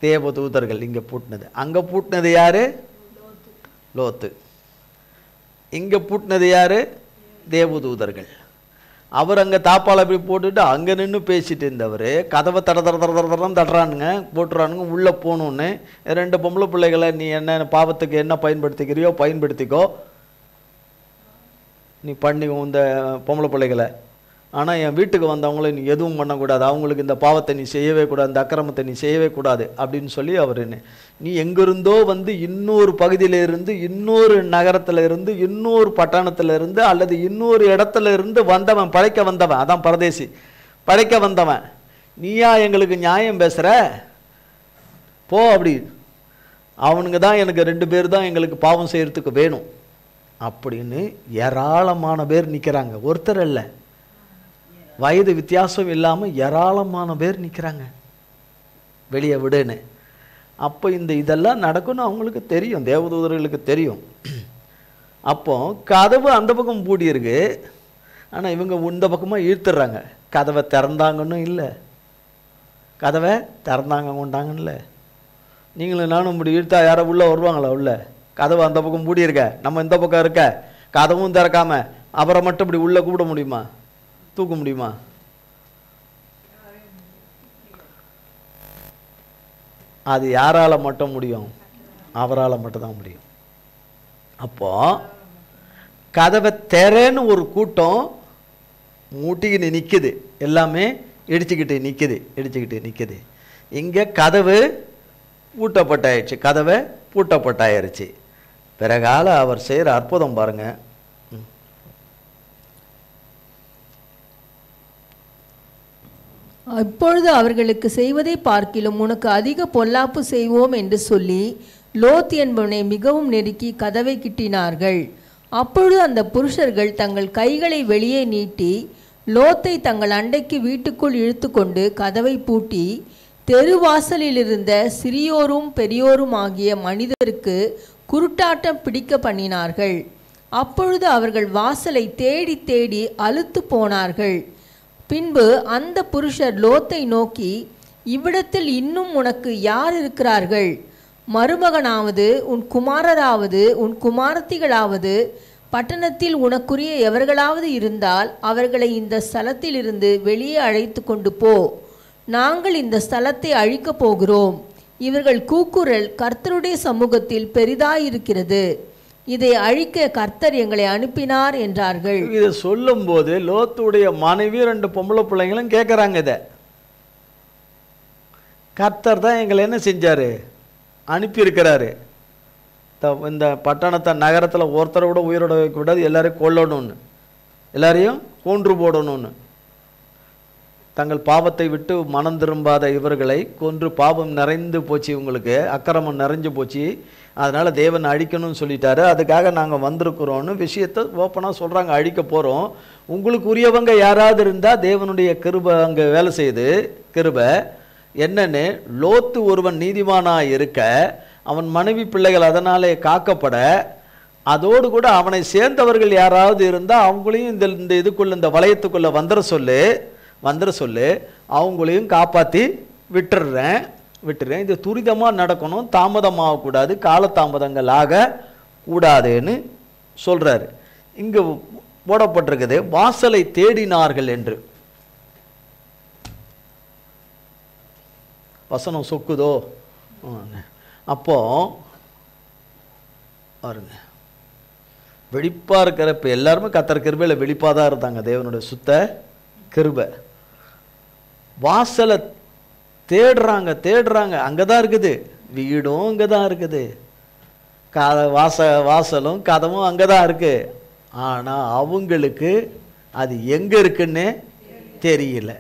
தேவதூதர்கள், இங்கே பூட்டினது. அங்கே பூட்டினது யாரு? லோத்து. இங்கே பூட்டினது யாரு? தேவதூதர்கள். அவர் அங்கே தாப்பால் அப்படி போட்டுட்டு அங்கே நின்று பேசிட்டு இருந்தவர் கதவை தட்டுறானுங்க, போட்டுறானுங்க. உள்ளே போகணுன்னு 2 பொம்பளை பிள்ளைகளை, நீ என்ன பாவத்துக்கு என்ன பயன்படுத்திக்கிறியோ பயன்படுத்திக்கோ, நீ பண்ணி இந்த பொம்பளை பிள்ளைகளை, ஆனால் என் வீட்டுக்கு வந்தவங்கள நீ எதுவும் பண்ணக்கூடாது, அவங்களுக்கு இந்த பாவத்தை நீ செய்யவே கூடாது, இந்த அக்கிரமத்தை நீ செய்யவே கூடாது அப்படின்னு சொல்லி அவர், நீ எங்கிருந்தோ வந்து இன்னொரு பகுதியில் இருந்து, இன்னொரு நகரத்தில் இருந்து, இன்னொரு பட்டணத்தில் இருந்து, அல்லது இன்னொரு இடத்துல இருந்து வந்தவன், பழைக்க வந்தவன், அதான் பரதேசி, பழைக்க வந்தவன், நீயா எங்களுக்கு நியாயம் பேசுகிற? போ அப்படி அவனுங்க தான் எனக்கு 2 பேர் தான் எங்களுக்கு பாவம் செய்கிறதுக்கு வேணும் அப்படின்னு ஏராளமான பேர் நிற்கிறாங்க. ஒருத்தர் இல்லை, வயது வித்தியாசம் இல்லாமல் ஏராளமான பேர் நிற்கிறாங்க வெளியே விடுன்னு. அப்போ இதெல்லாம் நடக்கும்னு அவங்களுக்கு தெரியும், தேவதூதர்களுக்கு தெரியும். அப்போ கதவு அந்த பக்கம் பூடி இருக்கு, ஆனால் இவங்க இந்த பக்கமாக இழுத்துடுறாங்க. கதவை திறந்தாங்கன்னு இல்லை, கதவை திறந்தாங்க கொண்டாங்கன்னு இல்லை. நீங்களும் நானும் இப்படி இழுத்தா யாரோ உள்ளே வருவாங்களா? உள்ள கதவு அந்த பக்கம் பூடி இருக்க, நம்ம இந்த பக்கம் இருக்க, கதவும் திறக்காம அவரை மட்டும் இப்படி உள்ளே கூப்பிட முடியுமா? தூக்க முடியுமா? அது யாரால மட்டும் முடியும்? அவரால் மட்டும்தான் முடியும். அப்போ கதவை திறன்னு ஒரு கூட்டம் மூட்டிக்கிட்டு நிற்குது, எல்லாமே இடிச்சுக்கிட்டு நிற்குது. இங்கே கதவு பூட்டப்பட்டாயிடுச்சு, கதவை பூட்டப்பட்டாயிருச்சு. பிறகால அவர் செய்கிற அற்புதம் பாருங்க. அப்பொழுது அவர்களுக்கு செய்வதை பார்க்கிலும் உனக்கு அதிக பொல்லாப்பு செய்வோம் என்று சொல்லி லோத் என்பவனை மிகவும் நெருக்கி கதவை கிட்டினார்கள். அப்பொழுது அந்த புருஷர்கள் தங்கள் கைகளை வெளியே நீட்டி லோத்தை தங்கள் அண்டைக்கு வீட்டுக்குள் இழுத்து கொண்டு கதவை பூட்டி தெருவாசலில் இருந்த சிறியோரும் பெரியோரும் ஆகிய மனிதருக்கு குருட்டாட்டம் பிடிக்க பண்ணினார்கள். அப்பொழுது அவர்கள் வாசலை தேடி தேடி அலுத்து போனார்கள். பின்பு அந்த புருஷர் லோத்தை நோக்கி, இவ்விடத்தில் இன்னும் உனக்கு யார் இருக்கிறார்கள்? மருமகனாவது உன் குமாரராவது உன் குமாரத்திகளாவது பட்டணத்தில் உனக்குரிய எவர்களாவது இருந்தால் அவர்களை இந்த ஸ்தலத்திலிருந்து வெளியே அழைத்து கொண்டு போ. நாங்கள் இந்த ஸ்தலத்தை அழிக்கப் போகிறோம். இவர்கள் கூக்குரல் கர்த்தருடைய சமூகத்தில் பெரிதாயிருக்கிறது. இதை அழிக்க கர்த்தர் எங்களை அனுப்பினார் என்றார்கள். இதை சொல்லும் போது லோத்துடைய மனைவி 2 பொம்பளை பிள்ளைங்களும் கேட்குறாங்க, இதை கர்த்தர் தான் எங்களை என்ன செஞ்சாரு? அனுப்பியிருக்கிறாரு. இந்த பட்டணத்தை நகரத்தில் ஒருத்தரை விட உயிரோட வைக்க விடாது, எல்லாரையும் கொல்லணும்னு, எல்லாரையும் கொன்று போடணும்னு. தங்கள் பாவத்தை விட்டு மனம் திரும்பாத இவர்களை கொன்று, பாவம் நிறைந்து போச்சு, இவங்களுக்கு அக்கிரமம் நிறைஞ்சு போச்சு, அதனால் தேவன் அழிக்கணும்னு சொல்லிட்டாரு, அதுக்காக நாங்கள் வந்திருக்கிறோன்னு விஷயத்தை ஓப்பனாக சொல்கிறாங்க. அழிக்க போகிறோம். உங்களுக்கு உரியவங்க யாராவது இருந்தால் தேவனுடைய கிருபை அங்கே வேலை செய்யுது. கிருபை என்னன்னு, லோத்து ஒருவன் நீதிமானாக இருக்க, அவன் மனைவி பிள்ளைகள் அதனாலே காக்கப்பட, அதோடு கூட அவனை சேர்ந்தவர்கள் யாராவது இருந்தால் அவங்களையும் இந்த இதுக்குள்ளே, இந்த வளையத்துக்குள்ளே வந்துட சொல்லு, அவங்களையும் காப்பாற்றி விட்டுறேன். இது துரிதமாக நடக்கணும், தாமதமாகக்கூடாது, காலதாமதங்கள் ஆக கூடாதுன்னு சொல்கிறாரு. இங்கே போடப்பட்டிருக்குது வாசலை தேடினார்கள் என்று. வசனம் சொக்குதோ? அப்போ பாருங்க, வெளிப்பாக இருக்கிற இப்போ எல்லாருமே கர்த்தர் கிருபையில் வெளிப்பாக தான் இருந்தாங்க, தேவனுடைய சுத்த கிருபை. வாசலை தேடுறாங்க, அங்கே தான் இருக்குது, வீடும் அங்கே தான் இருக்குது, வாசலும் கதவும் அங்கே தான் இருக்குது. ஆனால் அவங்களுக்கு அது எங்கே இருக்குன்னு தெரியல.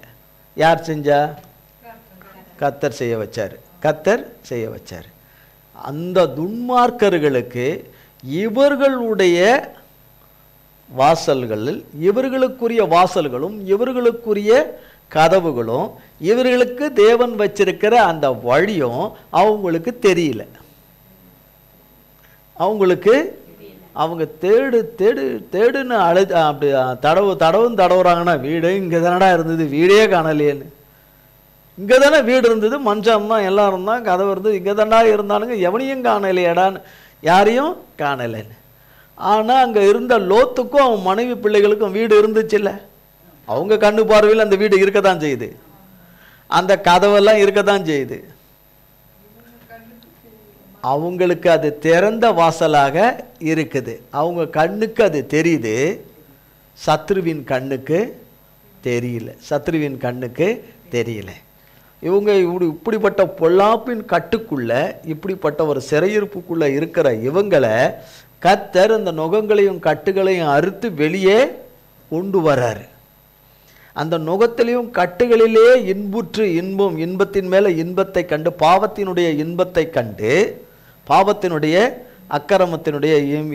யார் செஞ்சா? கர்த்தர் செய்ய வச்சார். அந்த துன்மார்க்கர்களுக்கு இவர்களுடைய வாசல்களில் இவர்களுக்குரிய வாசல்களும் இவர்களுக்குரிய கதவுகளும் இவர்களுக்கு தேவன் வச்சிருக்கிற அந்த வழியும் அவங்களுக்கு தெரியல. அவங்களுக்கு அவங்க தேடுன்னு அப்படி தடவுறாங்கன்னா, வீடு இங்கே தானடா இருந்தது, வீடே காணலையேன்னு. இங்கே தானே வீடு இருந்தது, மனுஷன் தான் எல்லாரும் தான், கதவு இருந்தது, இங்கே தானடா இருந்தானுங்க, எவனையும் காணலையேடான்னு, யாரையும் காணலைன்னு. ஆனால் அங்கே இருந்த லோத்துக்கும் அவன் மனைவி பிள்ளைகளுக்கும் வீடு இருந்துச்சுல்ல. அவங்க கண்ணு பார்வையில் அந்த வீடு இருக்கத்தான் செய்யுது, அந்த கதவெல்லாம் இருக்கத்தான் செய்யுது. அவங்களுக்கு அது திறந்த வாசலாக இருக்குது, அவங்க கண்ணுக்கு அது தெரியுது, சத்ருவின் கண்ணுக்கு தெரியல. இவங்க இப்படிப்பட்ட பொல்லாப்பின் கட்டுக்குள்ள, இப்படிப்பட்ட ஒரு சிறையிருப்புக்குள்ள இருக்கிற இவங்களை கர்த்தர் அந்த நுகங்களையும் கட்டுகளையும் அறுத்து வெளியே கொண்டு வராரு. அந்த நுகத்திலையும் கட்டுகளிலே இன்புற்று இன்பத்தின் மேலே இன்பத்தை கண்டு, பாவத்தினுடைய இன்பத்தை கண்டு பாவத்தினுடைய அக்கிரமத்தினுடைய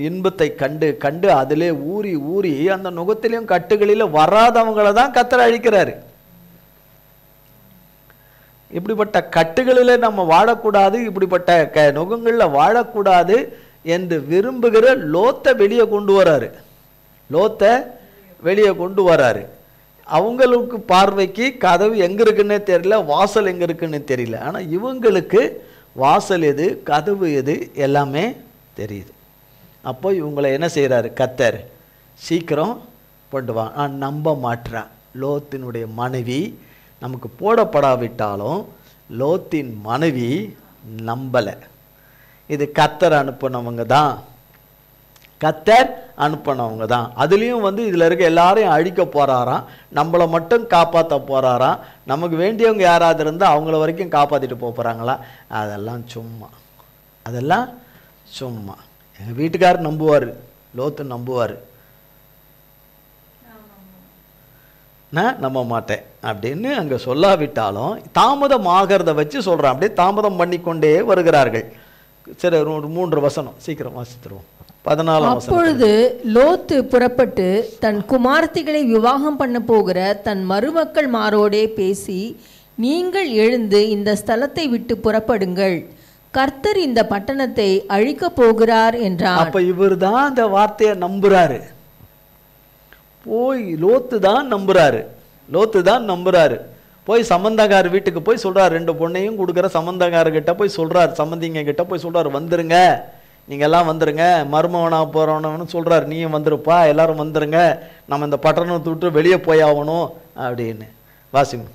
இன்பத்தை கண்டு கண்டு அதிலே ஊறி ஊறி அந்த நுகத்திலையும் கட்டுகளிலும் வராதவங்களை தான் கர்த்தர் அழிக்கிறாரு. இப்படிப்பட்ட கட்டுகளில் நம்ம வாழக்கூடாது, இப்படிப்பட்ட நுகங்களில் வாழக்கூடாது என்று விரும்புகிற லோத்தை வெளியே கொண்டு வராரு. லோத்தை வெளியே கொண்டு வராரு. அவங்களுக்கு பார்வைக்கு கதவு எங்கே இருக்குன்னே தெரியல, வாசல் எங்கே இருக்குன்னு தெரியல. ஆனால் இவங்களுக்கு வாசல் எது, கதவு எது எல்லாமே தெரியுது. அப்போ இவங்களை என்ன செய்கிறாரு கர்த்தர், சீக்கிரம் கொண்டு வா. நம்ப மாட்டுறான். லோத்தினுடைய மனைவி நமக்கு போடப்படாவிட்டாலும் லோத்தின் மனைவி நம்பலை. இது கர்த்தர் அனுப்பினவங்க தான், கர்த்தர் அனுப்பினவங்க தான். அதுலேயும் இதில் இருக்க எல்லாரையும் அழிக்க போகிறாராம், நம்மளை மட்டும் காப்பாற்ற போகிறாராம். நமக்கு வேண்டியவங்க யாராவது இருந்தால் அவங்கள வரைக்கும் காப்பாற்றிட்டு போகிறாங்களா? அதெல்லாம் சும்மா, அதெல்லாம் சும்மா. எங்கள் வீட்டுக்காரர் நம்புவார், லோத்து நம்புவார், நான் நம்ப மாட்டேன் அப்படின்னு அங்கே சொல்லாவிட்டாலும் தாமதம் ஆகிறத வச்சு சொல்கிறான். அப்படியே தாமதம் பண்ணிக்கொண்டே வருகிறார்கள். சரி, ஒரு 3 வசனம் சீக்கிரம் வாசித்துருவோம். 14. அப்பொழுது லோத்து புறப்பட்டு தன் குமார்த்திகளை விவாகம் பண்ண போகிற தன் மருமக்கள் மாரோடே பேசி, நீங்கள் எழுந்து இந்த ஸ்தலத்தை விட்டு புறப்படுங்கள், கர்த்தர் இந்த பட்டணத்தை அழிக்க போகிறார் என்றார். அப்ப இவர் தான் அந்த வார்த்தையை நம்புறாரு. போய் லோத்து தான் நம்புறாரு, லோத்து தான் நம்புறாரு. போய் சம்பந்தக்கார வீட்டுக்கு போய் சொல்றாரு, 2 பொண்ணையும் கொடுக்குற சம்பந்தக்காரர்கிட்ட போய் சொல்றாரு, சம்பந்திங்க கிட்ட போய் சொல்றாரு, வந்துருங்க, நீங்க எல்லாம் வந்துருங்க, மருமவனா போறவனு சொல்றாரு, நீயும் வந்துருப்பா, எல்லாரும் வந்துருங்க, நம்ம இந்த பட்டணத்தை விட்டு வெளியே போய் ஆகணும் அப்படின்னு. வாசிங்க.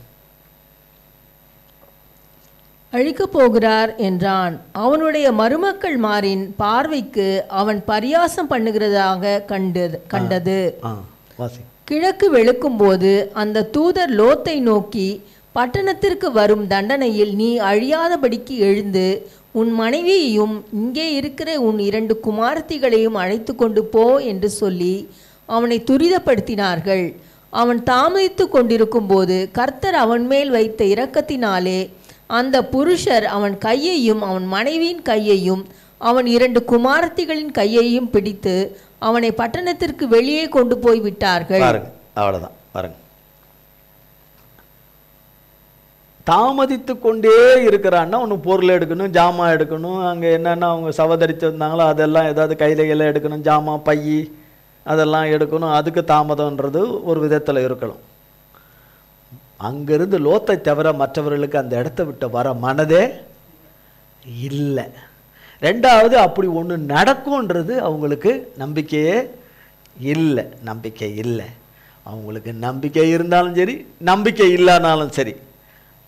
அழிக்க போகிறார் என்றான். அவனுடைய மருமக்கள் மாரின் பார்வைக்கு அவன் பரியாசம் பண்ணுகிறதாக கண்டது. கிழக்கு வெளுக்கும் போது அந்த தூதர் லோத்தை நோக்கி, பட்டணத்திற்கு வரும் தண்டனையில் நீ அழியாதபடிக்கு எழுந்து உன் மனைவியையும் இங்கே இருக்கிற உன் 2 குமாரத்திகளையும் அழைத்து கொண்டு போ என்று சொல்லி அவனை துரிதப்படுத்தினார்கள். அவன் தாமதித்து கொண்டிருக்கும் போது கர்த்தர் அவன் மேல் வைத்த இரக்கத்தினாலே அந்த புருஷர் அவன் கையையும் அவன் மனைவியின் கையையும் அவன் 2 குமாரத்திகளின் கையையும் பிடித்து அவனை பட்டணத்திற்கு வெளியே கொண்டு போய் விட்டார்கள். அவ்வளவுதான். பாருங்க, தாமதித்து கொண்டே இருக்கிறான்னா ஒன்று பொருள் எடுக்கணும், ஜாமான் எடுக்கணும், அங்கே என்னென்ன அவங்க சவதரித்து வந்தாங்களோ அதெல்லாம் ஏதாவது கையில எடுக்கணும், ஜாமான் பையி அதெல்லாம் எடுக்கணும், அதுக்கு தாமதம்ன்றது ஒரு விதத்தில் இருக்கணும். அங்கிருந்து லோத்தை தவிர மற்றவர்களுக்கு அந்த இடத்த விட்டு வர மனதே இல்லை. 2வது அப்படி ஒன்று நடக்கும்ன்றது அவங்களுக்கு நம்பிக்கையே இல்லை, நம்பிக்கை இல்லை. அவங்களுக்கு நம்பிக்கை இருந்தாலும் சரி, நம்பிக்கை இல்லைனாலும் சரி,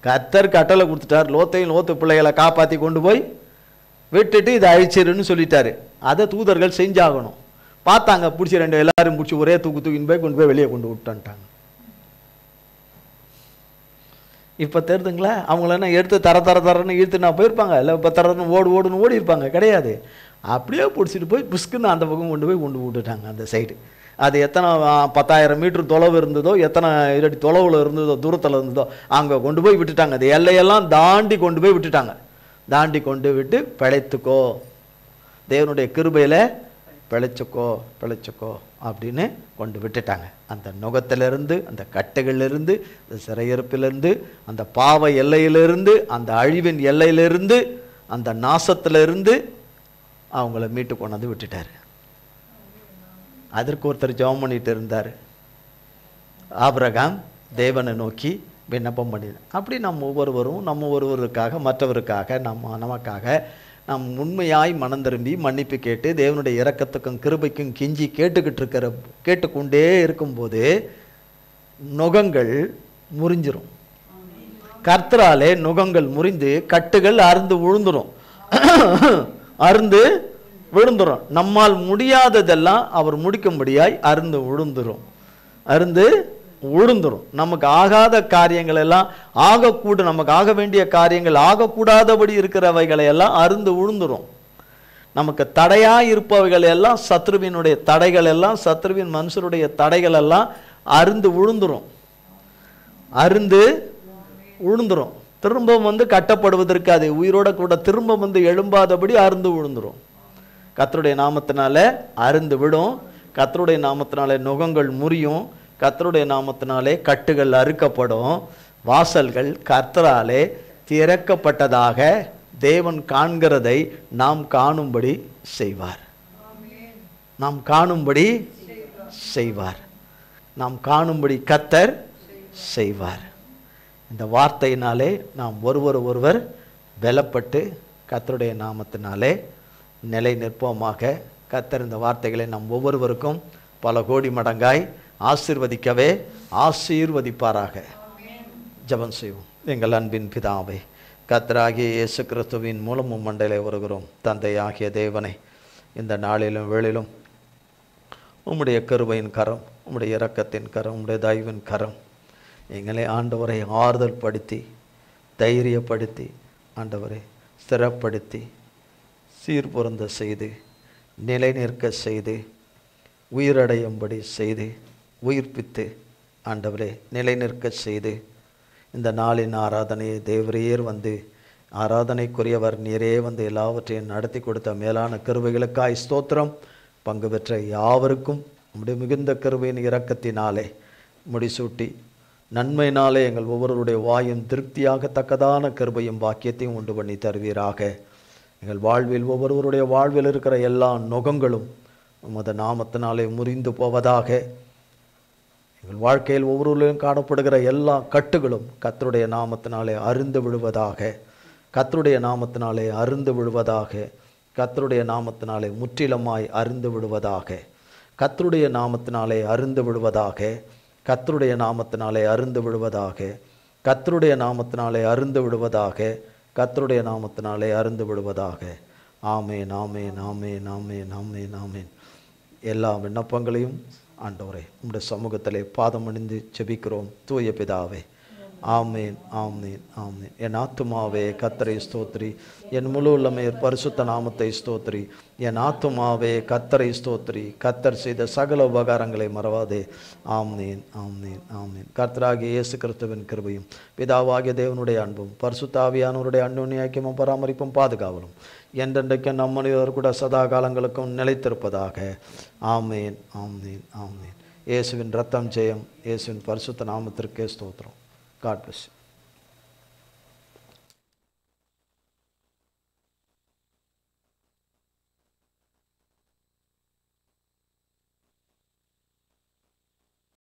கர்த்தர் கட்டளை கொடுத்துட்டார், லோத்தையும் லோத்து பிள்ளைகளை காப்பாற்றி கொண்டு போய் விட்டுட்டு இதை அழிச்சிருன்னு சொல்லிட்டாரு. அதை தூதர்கள் செஞ்சாகணும். பார்த்தாங்க, பிடிச்சி 2 எல்லாரும் பிடிச்சி ஒரே தூக்கின்னு போய் கொண்டு போய் வெளியே கொண்டு விட்டுட்டாங்க. இப்போ தெரியுதுங்களா, அவங்கள என்ன எடுத்து தரன்னு இழுத்துனா போயிருப்பாங்க, இல்லை இப்போ தரன்னு ஓடுன்னு ஓடி இருப்பாங்க, கிடையாது. அப்படியே பிடிச்சிட்டு போய் புஷ்குன்னு அந்த பக்கம் கொண்டு விட்டுட்டாங்க. அந்த சைடு அது எத்தனை 10,000 மீட்டர் தொலைவு இருந்ததோ, எத்தனை அடி தொலைவில் இருந்ததோ, தூரத்தில் இருந்ததோ அங்கே கொண்டு போய் விட்டுட்டாங்க. அது எல்லையெல்லாம் தாண்டி கொண்டு போய் விட்டுட்டாங்க. தாண்டி கொண்டு விட்டு பிழைத்துக்கோ, தேவனுடைய கிருபையில் பிழைச்சுக்கோ அப்படின்னு கொண்டு விட்டுட்டாங்க. அந்த நுகத்திலிருந்து, அந்த கட்டைகளிலிருந்து, அந்த சிறையிருப்பிலிருந்து, அந்த பாவ எல்லையிலிருந்து, அந்த அழிவின் எல்லையிலிருந்து, அந்த நாசத்திலிருந்து அவங்கள மீட்டு கொண்டாந்து விட்டுட்டார். அதற்கு ஒருத்தர் ஜெபம் பண்ணிட்டு இருந்தார். ஆபிரகாம் தேவனை நோக்கி விண்ணப்பம் பண்ணினார். அப்படி நம்ம ஒவ்வொருவருக்காக, மற்றவருக்காக, நமக்காக நாம் உண்மையாய் மனம் திரும்பி மன்னிப்பு கேட்டு தேவனுடைய இரக்கத்துக்கும் கிருபைக்கும் கெஞ்சி கேட்டுக்கொண்டே இருக்கும்போது நுகங்கள் முறிஞ்சிரும். கர்த்தராலே நுகங்கள் முறிந்து கட்டுகள் அறுந்து விழுந்துரும். நம்மால் முடியாததெல்லாம் அவர் முடிக்கும்படியாய் அறுந்து விழுந்துரும். நமக்கு ஆகாத காரியங்கள் எல்லாம் நமக்கு ஆக வேண்டிய காரியங்கள் ஆகக்கூடாதபடி இருக்கிறவைகளை எல்லாம் அறுந்து விழுந்துரும். நமக்கு தடையா இருப்பவைகள் எல்லாம் சத்ருவினுடைய தடைகள் எல்லாம், சத்ருவின் மனுஷருடைய தடைகள் எல்லாம் அறுந்து விழுந்துரும். திரும்ப வந்து கட்டப்படுவதற்கு அது உயிரோட கூட திரும்ப வந்து எழும்பாதபடி அருந்து விழுந்துரும். கர்த்தருடைய நாமத்தினால அருந்து விடும். கர்த்தருடைய நாமத்தினாலே நுகங்கள் முறியும். கர்த்தருடைய நாமத்தினாலே கட்டுகள் அறுக்கப்படும். வாசல்கள் கர்த்தராலே திறக்கப்பட்டதாக தேவன் காண்கிறதை நாம் காணும்படி செய்வார். நாம் காணும்படி செய்வார். நாம் காணும்படி கர்த்தர் செய்வார். இந்த வார்த்தையினாலே நாம் ஒருவர் பலப்பட்டு கர்த்தருடைய நாமத்தினாலே நிலை நிற்போமாக. கர்த்தர் இந்த வார்த்தைகளை நாம் ஒவ்வொருவருக்கும் பல கோடி மடங்காய் ஆசீர்வதிக்கவே ஆசீர்வதிப்பாராக. ஜெபம் செய்வோம். எங்கள் அன்பின் பிதாவே, கர்த்தராகிய இயேசு கிறிஸ்துவின் மூலமும் மண்டையிலே வருகிறோம். தந்தையாகிய தேவனை, இந்த நாளிலும் வேளிலும் உம்முடைய கிருபையின் கரம், உம்முடைய இரக்கத்தின் கரம், உம்முடைய தயவின் கரம் எங்களை ஆண்டவரை ஆறுதல் படுத்தி, தைரியப்படுத்தி, ஆண்டவரை ஸ்திரப்படுத்தி, சீர்பொருந்த செய்து, நிலை நிற்க செய்து, உயிரடையும்படி செய்து, உயிர்ப்பித்து, ஆண்டவரே நிலை நிற்க செய்து, இந்த நாளின் ஆராதனையை தேவரீர் வந்து ஆராதனைக்குரியவர் நீரே வந்து எல்லாவற்றையும் நடத்தி கொடுத்த மேலான கிருபைகளுக்காய் ஸ்தோத்திரம். பங்கு பெற்ற யாவருக்கும் உம்முடைய மிகுந்த கிருபையின் இரக்கத்தினாலே முடிசூட்டி, நன்மையினாலே எங்கள் ஒவ்வொருவருடைய வாயும் திருப்தியாகத்தக்கதான கிருபையும் பாக்கியத்தையும் உண்டு பண்ணி தருவீராக. எங்கள் வாழ்வில் ஒவ்வொருவருடைய வாழ்வில் இருக்கிற எல்லா நுகங்களும் உமது நாமத்தினாலே முறிந்து போவதாக. எங்கள் வாழ்க்கையில் ஒவ்வொருவரையும் காணப்படுகிற எல்லா கட்டுகளும் கர்த்தருடைய நாமத்தினாலே அருந்து விழுவதாக. கர்த்தருடைய நாமத்தினாலே அருந்து விழுவதாக. கர்த்தருடைய நாமத்தினாலே முற்றிலுமாய் அருந்து விழுவதாக. கர்த்தருடைய நாமத்தினாலே அருந்து விழுவதாக. கர்த்தருடைய நாமத்தினாலே அருந்து விழுவதாக. கர்த்தருடைய நாமத்தினாலே அருந்து விழுவதாக. கர்த்தருடைய நாமத்தினாலே அருந்து விழுவதாக. ஆமேன், ஆமேன், ஆமேன், ஆமேன், ஆமேன், ஆமேன். எல்லா விண்ணப்பங்களையும் ஆண்டவரே உம்முடைய சமூகத்திலே பாதம் அணிந்து ஜெபிக்கிறோம் தூய பிதாவே. ஆமேன், ஆமேன், ஆமேன். என் ஆத்துமாவே கர்த்தரை ஸ்தோத்திரி, என் முழு உள்ளமே பரிசுத்த நாமத்தை ஸ்தோத்திரி. என் ஆத்துமாவே கர்த்தரை ஸ்தோத்திரி, கர்த்தர் செய்த சகல உபகாரங்களை மறவாதே. ஆமேன், ஆமேன், ஆமேன். கர்த்தராகிய இயேசு கிறிஸ்துவின் கிருபையும் பிதாவாகிய தேவனுடைய அன்பும் பரிசுத்த ஆவியானவருடைய அன்யோன்ய ஐக்கியமும் பராமரிப்பும் பாதுகாவலும் என்றென்றைக்கு நம் மனிதர் கூட சதா காலங்களுக்கும் நிலைத்திருப்பதாக. ஆமேன், ஆமேன், ஆமேன். இயேசுவின் ரத்தம் ஜெயம். இயேசுவின் பரிசுத்த நாமத்திற்கே ஸ்தோத்திரம். God bless you.